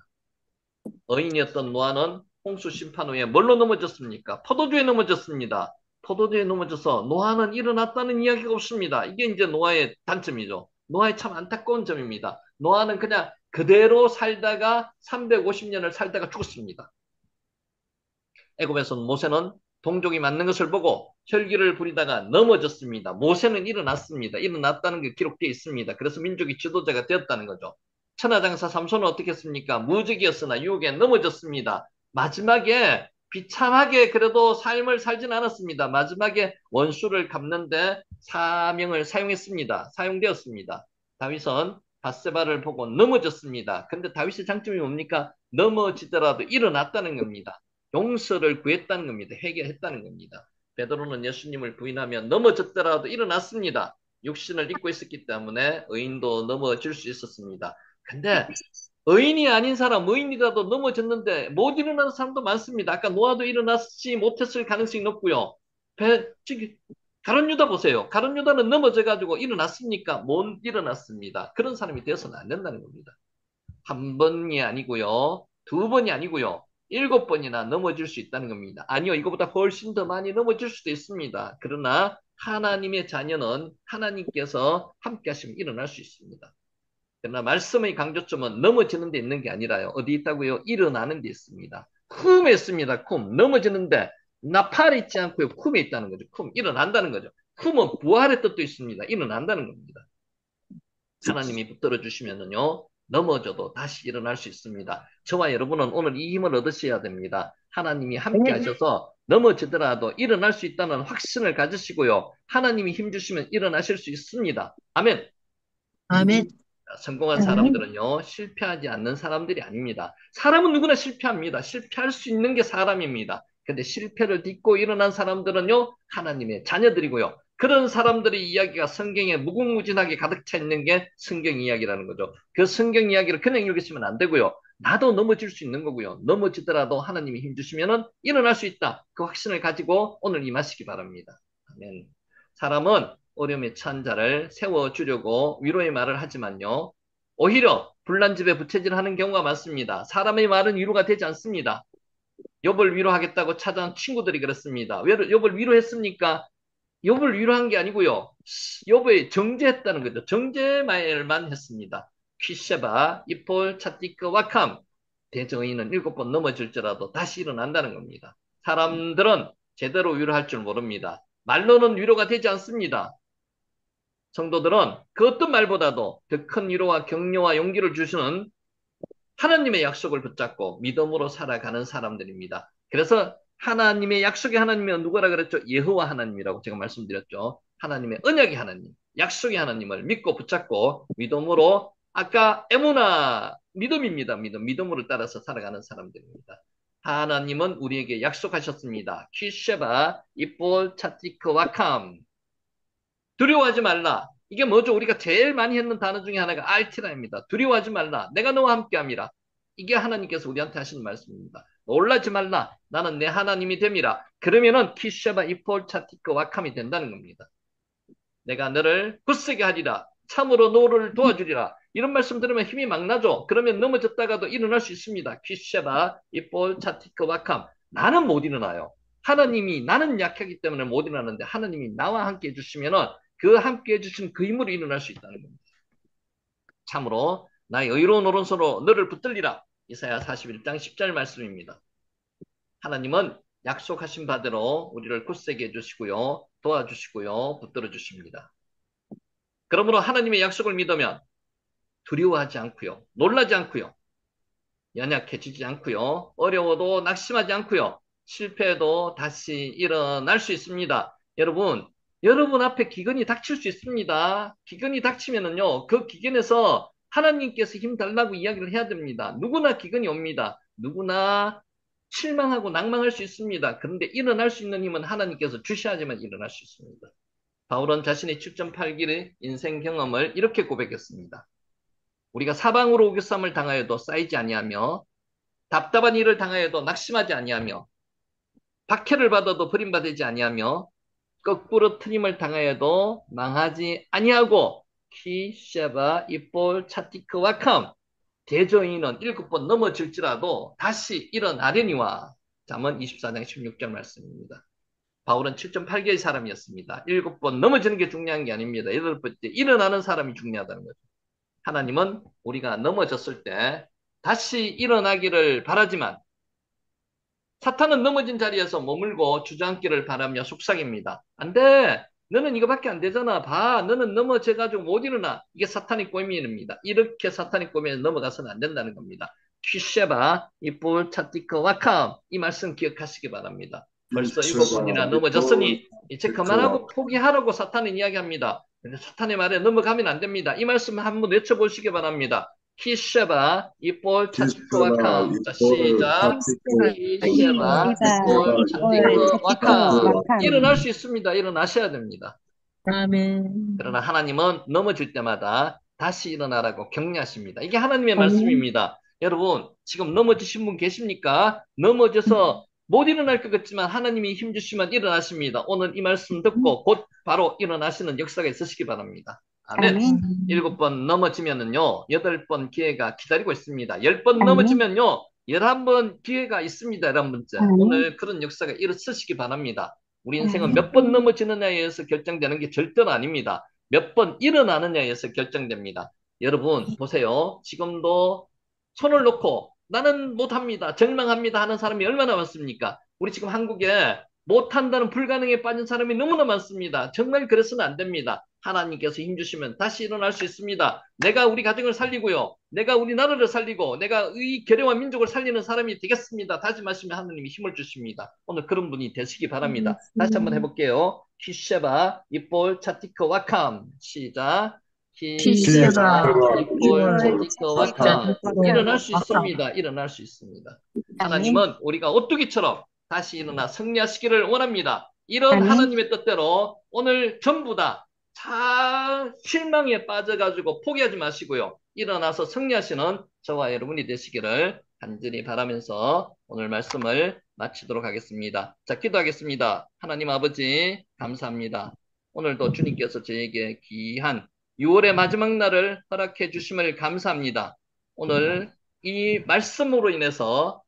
의인이었던 노아는 홍수 심판 후에 뭘로 넘어졌습니까? 포도주에 넘어졌습니다. 포도주에 넘어져서 노아는 일어났다는 이야기가 없습니다. 이게 이제 노아의 단점이죠. 노아의 참 안타까운 점입니다. 노아는 그냥 그대로 살다가 350년을 살다가 죽었습니다. 애굽에서 모세는 동족이 맞는 것을 보고 혈기를 부리다가 넘어졌습니다. 모세는 일어났습니다. 일어났다는 게 기록되어 있습니다. 그래서 민족이 지도자가 되었다는 거죠. 천하장사 삼손은 어떻게 했습니까? 무적이었으나 유혹에 넘어졌습니다. 마지막에 비참하게 그래도 삶을 살진 않았습니다. 마지막에 원수를 갚는데 사명을 사용했습니다. 사용되었습니다. 다윗은 밧세바를 보고 넘어졌습니다. 근데 다윗의 장점이 뭡니까? 넘어지더라도 일어났다는 겁니다. 용서를 구했다는 겁니다. 해결했다는 겁니다. 베드로는 예수님을 부인하며 넘어졌더라도 일어났습니다. 육신을 입고 있었기 때문에 의인도 넘어질 수 있었습니다. 근데 의인이 아닌 사람, 의인이라도 넘어졌는데 못 일어나는 사람도 많습니다. 아까 노아도 일어나지 못했을 가능성이 높고요. 가룟 유다 보세요. 가룟 유다는 넘어져가지고 일어났습니까? 못 일어났습니다. 그런 사람이 되어서는 안 된다는 겁니다. 한 번이 아니고요. 두 번이 아니고요. 7번이나 넘어질 수 있다는 겁니다. 아니요, 이거보다 훨씬 더 많이 넘어질 수도 있습니다. 그러나 하나님의 자녀는 하나님께서 함께 하시면 일어날 수 있습니다. 그러나 말씀의 강조점은 넘어지는 데 있는 게 아니라요. 어디 있다고요? 일어나는 데 있습니다. 쿰에 있습니다. 쿰. 넘어지는데 나팔이 있지 않고요. 쿰에 있다는 거죠. 쿰. 일어난다는 거죠. 쿰은 부활의 뜻도 있습니다. 일어난다는 겁니다. 하나님이 붙들어 주시면은요. 넘어져도 다시 일어날 수 있습니다. 저와 여러분은 오늘 이 힘을 얻으셔야 됩니다. 하나님이 함께 하셔서 넘어지더라도 일어날 수 있다는 확신을 가지시고요. 하나님이 힘 주시면 일어나실 수 있습니다. 아멘. 아멘. 성공한 사람들은요, 실패하지 않는 사람들이 아닙니다. 사람은 누구나 실패합니다. 실패할 수 있는 게 사람입니다. 근데 실패를 딛고 일어난 사람들은요, 하나님의 자녀들이고요. 그런 사람들의 이야기가 성경에 무궁무진하게 가득 차 있는 게 성경 이야기라는 거죠. 그 성경 이야기를 그냥 읽으시면 안 되고요. 나도 넘어질 수 있는 거고요. 넘어지더라도 하나님이 힘주시면 일어날 수 있다. 그 확신을 가지고 오늘 임하시기 바랍니다. 아멘. 사람은 어려움에 처한 자를 세워주려고 위로의 말을 하지만요. 오히려 불난 집에 부채질하는 경우가 많습니다. 사람의 말은 위로가 되지 않습니다. 욥을 위로하겠다고 찾아온 친구들이 그렇습니다. 왜 욥을 위로했습니까? 욥을 위로한 게 아니고요. 욥을 정죄했다는 거죠. 정죄 말만 했습니다. 퀴쉐바, 이폴, 차티크, 와캄. 대저인은 7번 넘어질지라도 다시 일어난다는 겁니다. 사람들은 제대로 위로할 줄 모릅니다. 말로는 위로가 되지 않습니다. 성도들은 그 어떤 말보다도 더 큰 위로와 격려와 용기를 주시는 하나님의 약속을 붙잡고 믿음으로 살아가는 사람들입니다. 그래서 하나님의 약속의 하나님은 누구라 그랬죠? 여호와 하나님이라고 제가 말씀드렸죠. 하나님의 언약의 하나님, 약속의 하나님을 믿고 붙잡고 믿음으로 아까 에무나 믿음입니다. 믿음으로 따라서 살아가는 사람들입니다. 하나님은 우리에게 약속하셨습니다. 키쉐바, 이폴, 차티크, 와캄. 두려워하지 말라. 이게 뭐죠? 우리가 제일 많이 했는 단어 중에 하나가 알티라입니다. 두려워하지 말라. 내가 너와 함께함이라. 이게 하나님께서 우리한테 하시는 말씀입니다. 놀라지 말라. 나는 내 하나님이 됨이라. 그러면은 키쉐바 이폴 차티크 와캄이 된다는 겁니다. 내가 너를 굳세게 하리라. 참으로 너를 도와주리라. 이런 말씀 들으면 힘이 막 나죠. 그러면 넘어졌다가도 일어날 수 있습니다. 키쉐바 이폴 차티크 와캄. 나는 못 일어나요. 하나님이 나는 약하기 때문에 못 일어나는데 하나님이 나와 함께 해주시면은 그 함께 해주신 그 힘으로 일어날 수 있다는 겁니다. 참으로 나의 의로운 오른손으로 너를 붙들리라. 이사야 41장 10절 말씀입니다. 하나님은 약속하신 바대로 우리를 굳세게 해주시고요. 도와주시고요. 붙들어 주십니다. 그러므로 하나님의 약속을 믿으면 두려워하지 않고요. 놀라지 않고요. 연약해지지 않고요. 어려워도 낙심하지 않고요. 실패해도 다시 일어날 수 있습니다. 여러분 앞에 기근이 닥칠 수 있습니다. 기근이 닥치면은요, 그 기근에서 하나님께서 힘 달라고 이야기를 해야 됩니다. 누구나 기근이 옵니다. 누구나 실망하고 낭망할 수 있습니다. 그런데 일어날 수 있는 힘은 하나님께서 주셔야지만 일어날 수 있습니다. 바울은 자신의 7.8길의 인생 경험을 이렇게 고백했습니다. 우리가 사방으로 오교쌈을 당하여도 쌓이지 아니하며 답답한 일을 당하여도 낙심하지 아니하며 박해를 받아도 버림받지 아니하며 거꾸로 트림을 당하여도 망하지 아니하고 키샤바 이볼 차티크 와캄 대저인은 7번 넘어질지라도 다시 일어나려니와. 잠언 24장 16절 말씀입니다. 바울은 7.8개의 사람이었습니다. 7번 넘어지는 게 중요한 게 아닙니다. 8번째 일어나는 사람이 중요하다는 거죠. 하나님은 우리가 넘어졌을 때 다시 일어나기를 바라지만 사탄은 넘어진 자리에서 머물고 주저앉기를 바라며 속삭입니다. 안 돼. 너는 이거밖에 안 되잖아. 봐. 너는 넘어져가지고 못 일어나. 이게 사탄의 꼬임입니다. 이렇게 사탄의 꼬임에 넘어가서는 안 된다는 겁니다. 퀴쉐바 이볼 차티크 와캄. 이 말씀 기억하시기 바랍니다. 벌써 7번이나 넘어졌으니 이제 그만하고 포기하라고 사탄은 이야기합니다. 사탄의 말에 넘어가면 안 됩니다. 이 말씀 한번 외쳐보시기 바랍니다. 키쉐바 이볼 차티크 와캄. 자, 시작. 키쉐바 이볼 차티크 와캄. 일어날 수 있습니다. 일어나셔야 됩니다. 아멘. 그러나 하나님은 넘어질 때마다 다시 일어나라고 격려하십니다. 이게 하나님의 말씀입니다. 여러분, 지금 넘어지신 분 계십니까? 넘어져서 못 일어날 것 같지만 하나님이 힘주시면 일어나십니다. 오늘 이 말씀 듣고 곧 바로 일어나시는 역사가 있으시기 바랍니다. 아멘. 아멘. 7번 넘어지면은요, 8번 기회가 기다리고 있습니다. 10번 넘어지면요, 11번 기회가 있습니다. 11번째. 오늘 그런 역사가 일어서시기 바랍니다. 우리 인생은 몇 번 넘어지느냐에 의해서 결정되는 게 절대로 아닙니다. 몇 번 일어나느냐에 의해서 결정됩니다. 여러분, 보세요. 지금도 손을 놓고 나는 못합니다. 절망합니다 하는 사람이 얼마나 많습니까? 우리 지금 한국에 못한다는 불가능에 빠진 사람이 너무나 많습니다. 정말 그래서는 안 됩니다. 하나님께서 힘주시면 다시 일어날 수 있습니다. 내가 우리 가정을 살리고요. 내가 우리 나라를 살리고 내가 의 계령과 민족을 살리는 사람이 되겠습니다. 다짐하시면 하나님이 힘을 주십니다. 오늘 그런 분이 되시기 바랍니다. 다시 한번 해볼게요. 키쉐바 이볼 차티크 와캄. 시작. 키쉐바 이볼 차티크 와캄. 일어날 수 있습니다. 일어날 수 있습니다. 하나님은 우리가 오뚜기처럼 다시 일어나 승리하시기를 원합니다. 이런 하나님의 뜻대로 오늘 전부 다 실망에 빠져가지고 포기하지 마시고요. 일어나서 승리하시는 저와 여러분이 되시기를 간절히 바라면서 오늘 말씀을 마치도록 하겠습니다. 자, 기도하겠습니다. 하나님 아버지 감사합니다. 오늘도 주님께서 저에게 귀한 6월의 마지막 날을 허락해 주심을 감사합니다. 오늘 이 말씀으로 인해서